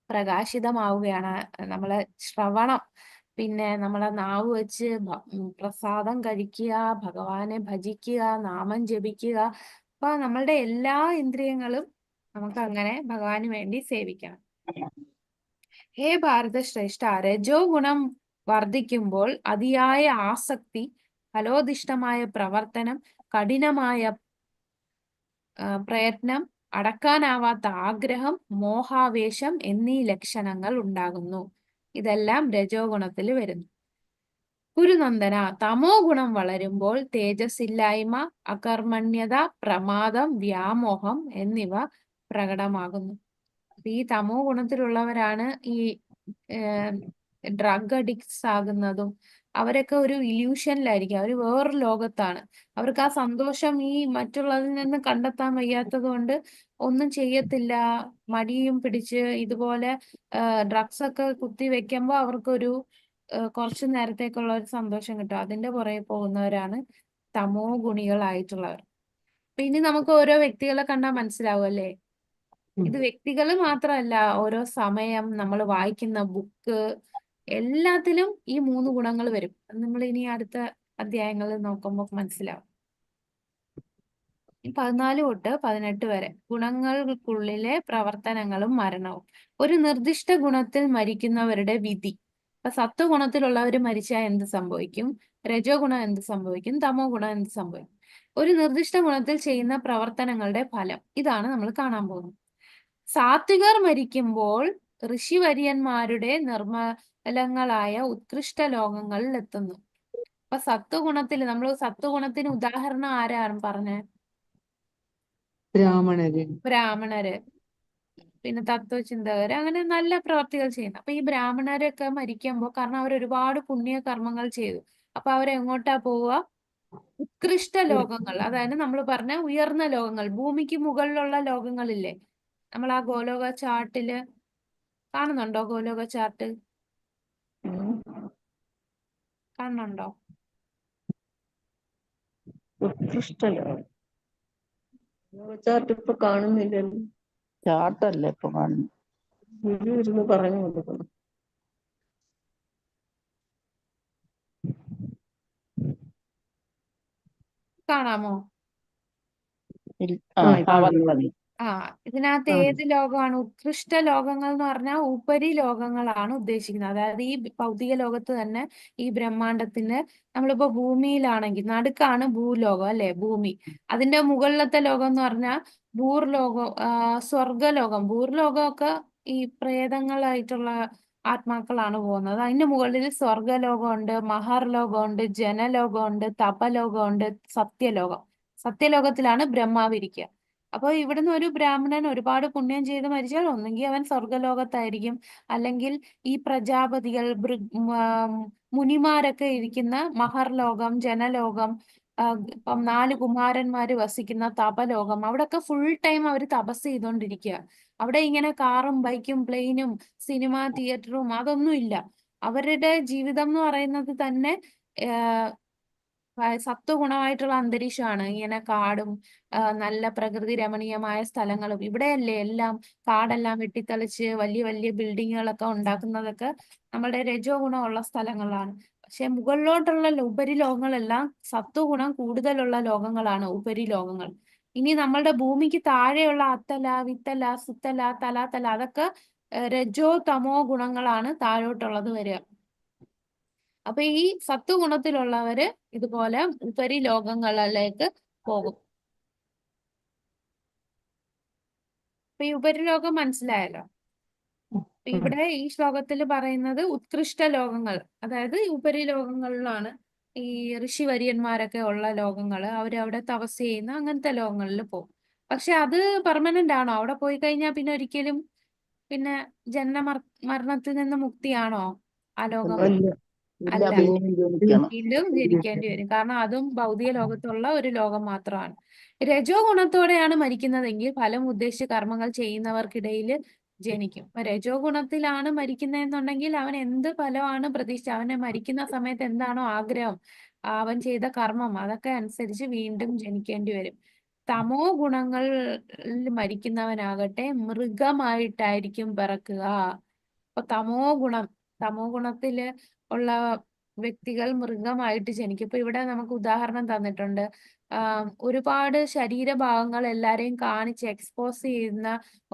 പ്രകാശിതമാവുകയാണ്. നമ്മളെ ശ്രവണം, പിന്നെ നമ്മളെ നാവ് വെച്ച് പ്രസാദം കഴിക്കുക, ഭഗവാനെ ഭജിക്കുക, നാമം ജപിക്കുക. അപ്പൊ നമ്മളുടെ എല്ലാ ഇന്ദ്രിയങ്ങളും നമുക്ക് അങ്ങനെ ഭഗവാന് വേണ്ടി സേവിക്കണം. ഹേ ഭാരതശ്രേഷ്ഠ, രജോ ഗുണം വർദ്ധിക്കുമ്പോൾ അതിയായ ആസക്തി, ഫലോദിഷ്ടമായ പ്രവർത്തനം, കഠിനമായ പ്രയത്നം, അടക്കാനാവാത്ത ആഗ്രഹം, മോഹാവേശം എന്നീ ലക്ഷണങ്ങൾ ഉണ്ടാകുന്നു. ഇതെല്ലാം രജോ ഗുണത്തിൽ വരുന്നു. ഗുരുനന്ദന, തമോ ഗുണം വളരുമ്പോൾ തേജസ്സില്ലായ്മ, അകർമ്മണ്യത, പ്രമാദം, വ്യാമോഹം എന്നിവ പ്രകടമാകുന്നു. ഈ തമോ ഗുണത്തിലുള്ളവരാണ് ഈ ഡ്രഗ് അഡിക്ട്സ് ആകുന്നതും. അവരൊക്കെ ഒരു ഇല്യൂഷനിലായിരിക്കും. അവർ വേറൊരു ലോകത്താണ്. അവർക്ക് ആ സന്തോഷം ഈ മറ്റുള്ളതിൽ നിന്ന് കണ്ടെത്താൻ വയ്യാത്തത് കൊണ്ട് ഒന്നും ചെയ്യത്തില്ല. മടിയും പിടിച്ച് ഇതുപോലെ ഡ്രഗ്സ് ഒക്കെ കുത്തി വെക്കുമ്പോൾ അവർക്കൊരു കുറച്ചു നേരത്തേക്കുള്ള ഒരു സന്തോഷം കിട്ടും. അതിന്റെ പുറകെ പോകുന്നവരാണ് തമോ ഗുണികളായിട്ടുള്ളവർ. അപ്പൊ ഇനി നമുക്ക് ഓരോ വ്യക്തികളെ കണ്ടാൽ മനസ്സിലാവും അല്ലേ? ഇത് വ്യക്തികൾ മാത്രമല്ല, ഓരോ സമയം, നമ്മൾ വായിക്കുന്ന ബുക്ക്, എല്ലാത്തിലും ഈ 3 ഗുണങ്ങൾ വരും. നമ്മൾ ഇനി അടുത്ത അധ്യായങ്ങളിൽ നോക്കുമ്പോൾ മനസ്സിലാവും. 14 തൊട്ട് 18 വരെ ഗുണങ്ങൾക്കുള്ളിലെ പ്രവർത്തനങ്ങളും മരണവും. ഒരു നിർദ്ദിഷ്ട ഗുണത്തിൽ മരിക്കുന്നവരുടെ വിധി. ഇപ്പൊ സത്വഗുണത്തിലുള്ളവർ മരിച്ചാൽ എന്ത് സംഭവിക്കും? രജോ ഗുണം എന്ത് സംഭവിക്കും? തമോ ഗുണം എന്ത് സംഭവിക്കും? ഒരു നിർദ്ദിഷ്ട ഗുണത്തിൽ ചെയ്യുന്ന പ്രവർത്തനങ്ങളുടെ ഫലം. ഇതാണ് നമ്മൾ കാണാൻ പോകുന്നത്. സാത്വികർ മരിക്കുമ്പോൾ ഋഷിവര്യന്മാരുടെ നിർമ്മലങ്ങളായ ഉത്കൃഷ്ട ലോകങ്ങളിൽ എത്തുന്നു. അപ്പൊ സത്വഗുണത്തിന് ഉദാഹരണം ആരാണ് പറഞ്ഞേ? ബ്രാഹ്മണര്. ബ്രാഹ്മണര്, പിന്നെ തത്വചിന്തകര്, അങ്ങനെ നല്ല പ്രവർത്തികൾ ചെയ്യുന്നു. അപ്പൊ ഈ ബ്രാഹ്മണരൊക്കെ മരിക്കുമ്പോൾ, കാരണം അവർ ഒരുപാട് പുണ്യ കർമ്മങ്ങൾ ചെയ്തു, അപ്പൊ അവരെങ്ങോട്ടാ പോവുക? ഉത്കൃഷ്ട ലോകങ്ങൾ, അതായത് നമ്മൾ പറഞ്ഞ ഉയർന്ന ലോകങ്ങൾ, ഭൂമിക്ക് മുകളിലുള്ള ലോകങ്ങളില്ലേ? നമ്മൾ ആ ഗോലോക ചാർട്ടില് കാണുന്നുണ്ടോ? ഗോലോക ചാർട്ട് കാണുന്നുണ്ടോ? ഉത്കൃഷ്ടല്ലോ ചാർട്ട് ഇപ്പൊ കാണുന്നില്ലല്ലോ. ചാട്ടല്ലേ ഇപ്പൊ കാണുന്നു. ഇരുന്ന് പറഞ്ഞു കൊടുക്കണം. കാണാമോ? ആ ഇതാണ്. മതി മതി. ഇതിനകത്ത് ഏത് ലോകമാണ്? ഉത്കൃഷ്ട ലോകങ്ങൾ എന്ന് പറഞ്ഞാൽ ഉപരി ലോകങ്ങളാണ് ഉദ്ദേശിക്കുന്നത്. അതായത് ഈ ഭൗതിക ലോകത്ത് തന്നെ, ഈ ബ്രഹ്മാണ്ടത്തിന്, നമ്മളിപ്പോ ഭൂമിയിലാണെങ്കിൽ നടുക്കാണ് ഭൂലോകം അല്ലെ, ഭൂമി. അതിന്റെ മുകളിലത്തെ ലോകം എന്ന് പറഞ്ഞാൽ ഭൂർലോകം, സ്വർഗലോകം. ഭൂർലോകമൊക്കെ ഈ പ്രേതങ്ങളായിട്ടുള്ള ആത്മാക്കളാണ് പോകുന്നത്. അതിന്റെ മുകളിൽ സ്വർഗലോകമുണ്ട്, മഹർലോകമുണ്ട്, ജനലോകമുണ്ട്, തപലോകമുണ്ട്, സത്യലോകം. സത്യലോകത്തിലാണ് ബ്രഹ്മാവ് ഇരിക്കുക. അപ്പൊ ഇവിടുന്ന് ഒരു ബ്രാഹ്മണൻ ഒരുപാട് പുണ്യം ചെയ്ത് മരിച്ചാൽ ഒന്നെങ്കിൽ അവൻ സ്വർഗലോകത്തായിരിക്കും, അല്ലെങ്കിൽ ഈ പ്രജാപതികൾ, മുനിമാരൊക്കെ ഇരിക്കുന്ന മഹർലോകം, ജനലോകം, ഇപ്പം 4 കുമാരന്മാര് വസിക്കുന്ന തപലോകം, അവിടെയൊക്കെ ഫുൾ ടൈം അവർ തപസ് ചെയ്തുകൊണ്ടിരിക്കുക. അവിടെ ഇങ്ങനെ കാറും ബൈക്കും പ്ലെയിനും സിനിമ തിയേറ്ററും അതൊന്നും ഇല്ല. അവരുടെ ജീവിതം എന്ന് പറയുന്നത് തന്നെ സത്വഗുണമായിട്ടുള്ള അന്തരീക്ഷമാണ്. ഇങ്ങനെ കാടും നല്ല പ്രകൃതി രമണീയമായ സ്ഥലങ്ങളും. ഇവിടെയല്ലേ എല്ലാം കാടെല്ലാം വെട്ടിത്തെളിച്ച് വലിയ വലിയ ബിൽഡിങ്ങുകളൊക്കെ ഉണ്ടാക്കുന്നതൊക്കെ നമ്മുടെ രജോ ഗുണമുള്ള സ്ഥലങ്ങളാണ്. പക്ഷെ മുകളിലോട്ടുള്ള ഉപരിലോകങ്ങളെല്ലാം സത്വഗുണം കൂടുതലുള്ള ലോകങ്ങളാണ്, ഉപരിലോകങ്ങൾ. ഇനി നമ്മളുടെ ഭൂമിക്ക് താഴെയുള്ള അത്തല, വിത്തല, സുത്തല, തലാതല, അതൊക്കെ രജോ തമോ ഗുണങ്ങളാണ് താഴോട്ടുള്ളത് വരിക. അപ്പൊ ഈ സത്വഗുണത്തിലുള്ളവര് ഇതുപോലെ ഉപരി ലോകങ്ങളിലേക്ക് പോകും. അപ്പൊ ഈ ഉപരിലോകം മനസ്സിലായല്ലോ. ഇവിടെ ഈ ശ്ലോകത്തിൽ പറയുന്നത് ഉത്കൃഷ്ട ലോകങ്ങൾ, അതായത് ഉപരി ലോകങ്ങളിലാണ് ഈ ഋഷിവര്യന്മാരൊക്കെ ഉള്ള ലോകങ്ങള്. അവരവിടെ തപസ് ചെയ്യുന്ന അങ്ങനത്തെ ലോകങ്ങളിൽ പോകും. പക്ഷെ അത് പെർമനന്റ് ആണോ? അവിടെ പോയി കഴിഞ്ഞാൽ പിന്നെ ഒരിക്കലും പിന്നെ മരണത്തിൽ നിന്ന് മുക്തിയാണോ ആ ലോകം? അല്ല. ഇല്ല, അല്ല, പിന്നെയും ജനിക്കണം. വീണ്ടും ജനിക്കേണ്ടി വരും. കാരണം അതും ഭൗതിക ലോകത്തുള്ള ഒരു ലോകം മാത്രമാണ്. രജോ ഗുണത്തോടെയാണ് മരിക്കുന്നതെങ്കിൽ ഫലം ഉദ്ദേശിച്ച് കർമ്മങ്ങൾ ചെയ്യുന്നവർക്കിടയിൽ ജനിക്കും. അപ്പൊ രജോ ഗുണത്തിലാണ് മരിക്കുന്നതെന്നുണ്ടെങ്കിൽ അവൻ എന്ത് ഫലമാണ് പ്രതീക്ഷിച്ചത്, അവനെ മരിക്കുന്ന സമയത്ത് എന്താണോ ആഗ്രഹം, അവൻ ചെയ്ത കർമ്മം, അതൊക്കെ അനുസരിച്ച് വീണ്ടും ജനിക്കേണ്ടി വരും. തമോ ഗുണങ്ങളിൽ മരിക്കുന്നവനാകട്ടെ മൃഗമായിട്ടായിരിക്കും പിറക്കുക. അപ്പൊ തമോ ഗുണത്തില് ഉള്ള വ്യക്തികൾ മൃഗമായിട്ട് ജനിക്കും. ഇപ്പൊ ഇവിടെ നമുക്ക് ഉദാഹരണം തന്നിട്ടുണ്ട്. ഒരുപാട് ശരീരഭാഗങ്ങൾ എല്ലാരെയും കാണിച്ച് എക്സ്പോസ് ചെയ്യുന്ന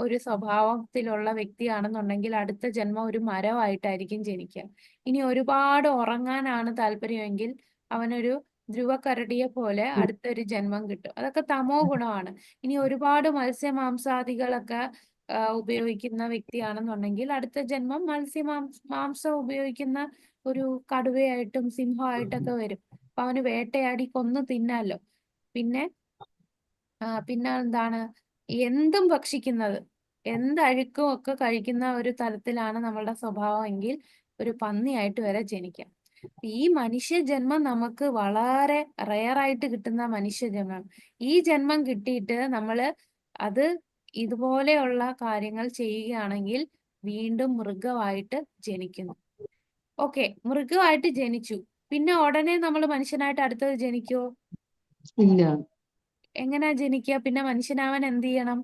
ഒരു സ്വഭാവത്തിലുള്ള വ്യക്തിയാണെന്നുണ്ടെങ്കിൽ അടുത്ത ജന്മം ഒരു മരമായിട്ടായിരിക്കും ജനിക്കുക. ഇനി ഒരുപാട് ഉറങ്ങാനാണ് താല്പര്യമെങ്കിൽ അവനൊരു ധ്രുവക്കരടിയെ പോലെ അടുത്തൊരു ജന്മം കിട്ടും. അതൊക്കെ തമോ ഗുണമാണ്. ഇനി ഒരുപാട് മത്സ്യമാംസാദികളൊക്കെ ഉപയോഗിക്കുന്ന വ്യക്തിയാണെന്നുണ്ടെങ്കിൽ അടുത്ത ജന്മം മാംസം ഉപയോഗിക്കുന്ന ഒരു കടുവയായിട്ടും സിംഹമായിട്ടൊക്കെ വരും. അപ്പൊ അവന് വേട്ടയാടി കൊന്നു തിന്നാലോ. പിന്നെ പിന്നെ എന്താണ്, എന്തും ഭക്ഷിക്കുന്നത്, എന്തഴുക്കും ഒക്കെ കഴിക്കുന്ന ഒരു തരത്തിലാണ് നമ്മളുടെ സ്വഭാവം എങ്കിൽ ഒരു പന്നിയായിട്ട് വരെ ജനിക്കാം. ഈ മനുഷ്യ ജന്മം നമുക്ക് വളരെ റെയർ ആയിട്ട് കിട്ടുന്ന മനുഷ്യ ജന്മം. ഈ ജന്മം കിട്ടിയിട്ട് നമ്മള് അത് ഇതുപോലെയുള്ള കാര്യങ്ങൾ ചെയ്യുകയാണെങ്കിൽ വീണ്ടും മൃഗമായിട്ട് ജനിക്കുന്നു. ഓക്കെ, മൃഗമായിട്ട് ജനിച്ചു, പിന്നെ ഉടനെ നമ്മൾ മനുഷ്യനായിട്ട് അടുത്തത് ജനിക്കുവോ? ഇല്ല. എങ്ങനെയാ ജനിക്കുക? പിന്നെ മനുഷ്യനാവാൻ എന്ത് ചെയ്യണം?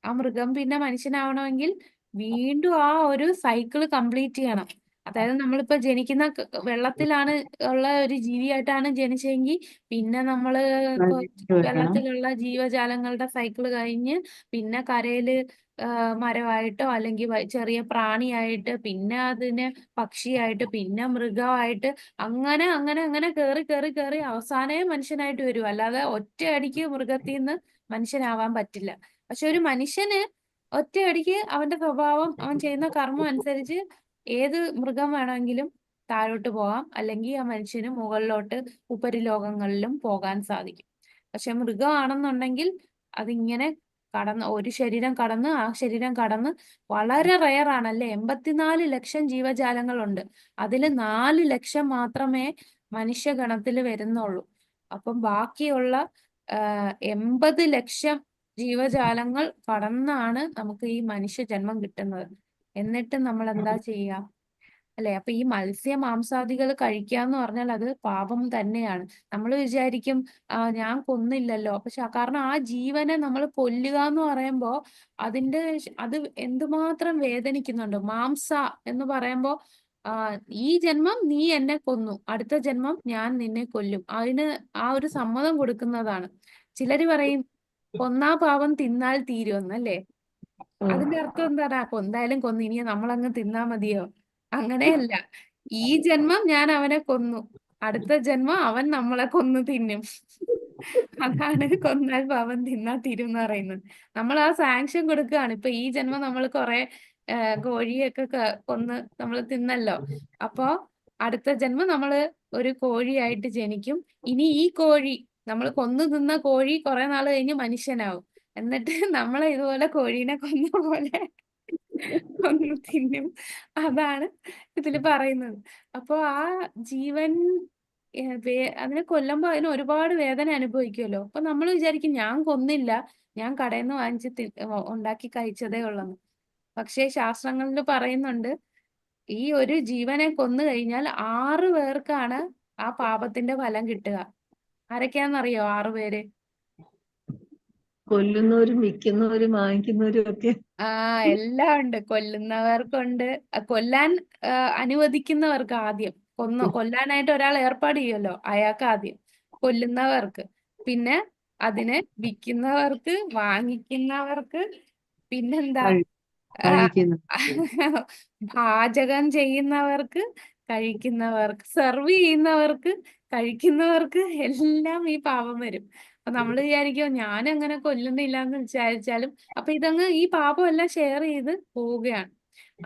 ആ മൃഗം പിന്നെ മനുഷ്യനാവണമെങ്കിൽ വീണ്ടും ആ ഒരു സൈക്കിൾ കംപ്ലീറ്റ് ചെയ്യണം. അതായത് നമ്മളിപ്പോ ജനിക്കുന്ന വെള്ളത്തിലാണ് ഉള്ള ഒരു ജീവിയായിട്ടാണ് ജനിച്ചെങ്കിൽ പിന്നെ നമ്മള് ശ്രദ്ധിച്ചു വെക്കണം. വെള്ളത്തിലുള്ള ജീവജാലങ്ങളുടെ സൈക്കിൾ കഴിഞ്ഞ് പിന്നെ കരയില് മരമായിട്ടോ അല്ലെങ്കിൽ ചെറിയ പ്രാണിയായിട്ട് പിന്നെ അതിന് പക്ഷിയായിട്ട് പിന്നെ മൃഗമായിട്ട് അങ്ങനെ അങ്ങനെ അങ്ങനെ കേറി കേറി കേറി അവസാനേ മനുഷ്യനായിട്ട് വരും. അല്ലാതെ ഒറ്റയടിക്ക് മൃഗത്തിൽ നിന്ന് മനുഷ്യനാവാൻ പറ്റില്ല. പക്ഷെ ഒരു മനുഷ്യന് ഒറ്റയടിക്ക് അവന്റെ സ്വഭാവം അവൻ ചെയ്യുന്ന കർമ്മം അനുസരിച്ച് ഏത് മൃഗം വേണമെങ്കിലും താഴോട്ട് പോകാം, അല്ലെങ്കിൽ ആ മനുഷ്യന് മുകളിലോട്ട് ഉപരിലോകങ്ങളിലും പോകാൻ സാധിക്കും. പക്ഷെ മൃഗമാണെന്നുണ്ടെങ്കിൽ അതിങ്ങനെ കടന്ന് ഒരു ശരീരം കടന്ന് ആ ശരീരം കടന്ന് വളരെ റെയർ ആണല്ലേ. 84 ലക്ഷം ജീവജാലങ്ങളുണ്ട്. അതില് 4 ലക്ഷം മാത്രമേ മനുഷ്യഗണത്തിൽ വരുന്നുള്ളൂ. അപ്പം ബാക്കിയുള്ള 80 ലക്ഷം ജീവജാലങ്ങൾ കടന്നാണ് നമുക്ക് ഈ മനുഷ്യ ജന്മം കിട്ടുന്നത്. എന്നിട്ട് നമ്മൾ എന്താ ചെയ്യുക അല്ലെ? അപ്പൊ ഈ മത്സ്യ മാംസാദികൾ കഴിക്കാന്ന് പറഞ്ഞാൽ അത് പാപം തന്നെയാണ്. നമ്മൾ വിചാരിക്കും ഞാൻ കൊന്നില്ലല്ലോ, പക്ഷെ കാരണം ആ ജീവനെ നമ്മൾ കൊല്ലുക എന്ന് പറയുമ്പോ അത് എന്തുമാത്രം വേദനിക്കുന്നുണ്ട്. മാംസ എന്ന് പറയുമ്പോ ഈ ജന്മം നീ എന്നെ കൊന്നു, അടുത്ത ജന്മം ഞാൻ നിന്നെ കൊല്ലും, അതിന് ആ ഒരു സമ്മതം കൊടുക്കുന്നതാണ്. ചിലര് പറയും കൊന്നാ പാവം തിന്നാൽ തീരുമെന്നല്ലേ. അതിന്റെ അർത്ഥം എന്താണ്? എന്തായാലും കൊന്നു, ഇനി നമ്മളങ്ങ് തിന്നാ മതിയോ? അങ്ങനെയല്ല. ഈ ജന്മം ഞാൻ അവനെ കൊന്നു, അടുത്ത ജന്മം അവൻ നമ്മളെ കൊന്നു തിന്നും. അതാണ് കൊന്നാൽ പാവം തിന്നാ തീരും എന്ന് പറയുന്നത്. നമ്മൾ ആ സാങ്ഷൻ കൊടുക്കുകയാണ്. ഇപ്പൊ ഈ ജന്മം നമ്മൾ കുറെ കോഴിയൊക്കെ കൊന്ന് നമ്മൾ തിന്നല്ലോ. അപ്പോ അടുത്ത ജന്മം നമ്മള് ഒരു കോഴിയായിട്ട് ജനിക്കും. ഇനി ഈ കോഴി നമ്മൾ കൊന്നു തിന്ന കോഴി കുറെ നാൾ കഴിഞ്ഞ് മനുഷ്യനാവും. എന്നിട്ട് നമ്മളെ ഇതുപോലെ കോഴീനെ കൊന്ന പോലെ കൊന്നു തിന്നും. അതാണ് ഇതില് പറയുന്നത്. അപ്പൊ ആ ജീവൻ അതിനെ കൊല്ലുമ്പോ അതിന് ഒരുപാട് വേദന അനുഭവിക്കുമല്ലോ. അപ്പൊ നമ്മൾ വിചാരിക്കും ഞാൻ കൊന്നില്ല, ഞാൻ കടയിൽ നിന്ന് വാങ്ങിച്ച് ഉണ്ടാക്കി കഴിച്ചതേ ഉള്ളെന്ന്. പക്ഷേ ശാസ്ത്രങ്ങളിൽ പറയുന്നുണ്ട് ഈ ഒരു ജീവനെ കൊന്നു കഴിഞ്ഞാൽ 6 പേർക്കാണ് ആ പാപത്തിന്റെ ഫലം കിട്ടുക. ആരൊക്കെയാണെന്നറിയോ 6 പേര്? കൊല്ലുന്നവരും വിൽക്കുന്നവരും വാങ്ങിക്കുന്നവരും ഒക്കെ. എല്ലാം ഉണ്ട്. കൊല്ലുന്നവർക്കുണ്ട്, കൊല്ലാൻ അനുവദിക്കുന്നവർക്ക് ആദ്യം, കൊല്ലാനായിട്ട് ഒരാൾ ഏർപ്പാട് ചെയ്യുമല്ലോ അയാൾക്ക് ആദ്യം, കൊല്ലുന്നവർക്ക്, പിന്നെ അതിനെ വിൽക്കുന്നവർക്ക്, വാങ്ങിക്കുന്നവർക്ക്, പിന്നെന്താ കഴിക്കുന്നു. പാചകം ചെയ്യുന്നവർക്ക്, കഴിക്കുന്നവർക്ക്, സെർവ് ചെയ്യുന്നവർക്ക്, കഴിക്കുന്നവർക്ക് എല്ലാം ഈ പാപം വരും. അപ്പൊ നമ്മൾ വിചാരിക്കും ഞാൻ അങ്ങനെ കൊല്ലുന്നില്ല എന്ന് വിചാരിച്ചാലും അപ്പൊ ഇതങ്ങ് ഈ പാപം എല്ലാം ഷെയർ ചെയ്ത് പോവുകയാണ്.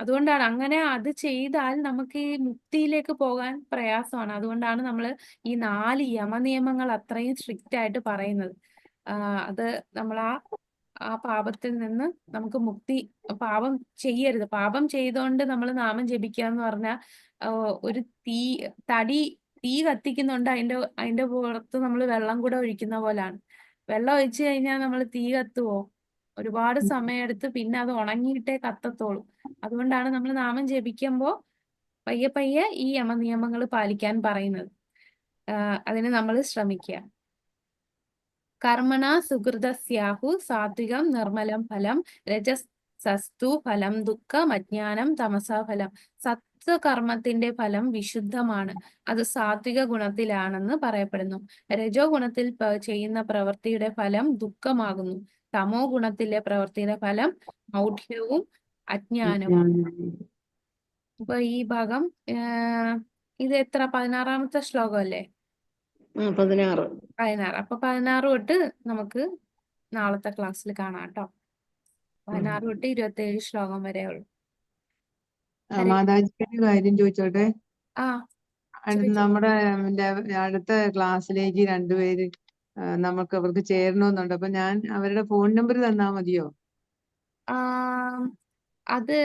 അതുകൊണ്ടാണ് അങ്ങനെ അത് ചെയ്താൽ നമുക്ക് ഈ മുക്തിയിലേക്ക് പോകാൻ പ്രയാസമാണ്. അതുകൊണ്ടാണ് നമ്മൾ ഈ 4 യമനിയമങ്ങൾ അത്രയും സ്ട്രിക്റ്റ് ആയിട്ട് പറയുന്നത്. അത് നമ്മൾ ആ പാപത്തിൽ നിന്ന് നമുക്ക് മുക്തി, പാപം ചെയ്യരുത്. പാപം ചെയ്തോണ്ട് നമ്മൾ നാമം ജപിക്കുക എന്ന് പറഞ്ഞാൽ ഒരു തീ കത്തിക്കുന്നുണ്ട്, അതിന്റെ പുറത്ത് നമ്മൾ വെള്ളം കൂടെ ഒഴിക്കുന്ന പോലാണ്. വെള്ളം ഒഴിച്ചു കഴിഞ്ഞാൽ നമ്മൾ തീ കത്തുവോ? ഒരുപാട് സമയമെടുത്ത് പിന്നെ അത് ഉണങ്ങിയിട്ടേ കത്തത്തോളൂ. അതുകൊണ്ടാണ് നമ്മൾ നാമം ജപിക്കുമ്പോൾ പയ്യെ പയ്യെ ഈ യമനിയമങ്ങൾ പാലിക്കാൻ പറയുന്നത്. അതിന് നമ്മൾ ശ്രമിക്കുക. കർമ്മണ സുഹൃതസ്യാഹു സാത്വികം നിർമ്മലം ഫലം രജസസ്തു ഫലം ദുഃഖം അജ്ഞാനം തമസാ ഫലം. സത്വകർമ്മത്തിന്റെ ഫലം വിശുദ്ധമാണ്, അത് സാത്വിക ഗുണത്തിലാണെന്ന് പറയപ്പെടുന്നു. രജോ ഗുണത്തിൽ ചെയ്യുന്ന പ്രവൃത്തിയുടെ ഫലം ദുഃഖമാകുന്നു. തമോ ഗുണത്തിലെ പ്രവൃത്തിയുടെ ഫലം മൗഢ്യവും അജ്ഞാനവും. അപ്പൊ ഈ ഭാഗം ഇത് എത്ര 16-ാമത്തെ ശ്ലോകം അല്ലേ? 16. 16. അപ്പൊ 16 തൊട്ട് നമുക്ക് നാളത്തെ ക്ലാസ്സിൽ കാണാം കേട്ടോ. 16 തൊട്ട് 27 ശ്ലോകം വരെ ഉള്ളു. മാതാജി ഒരു കാര്യം ചോദിച്ചോട്ടെ. ആ നമ്മുടെ അടുത്ത ക്ലാസ്സിലേക്ക് രണ്ടുപേര് നമുക്ക് അവർക്ക് ചേരണമെന്നുണ്ട്. അപ്പൊ ഞാൻ അവരുടെ ഫോൺ നമ്പർ തന്നാ മതിയോ? അത്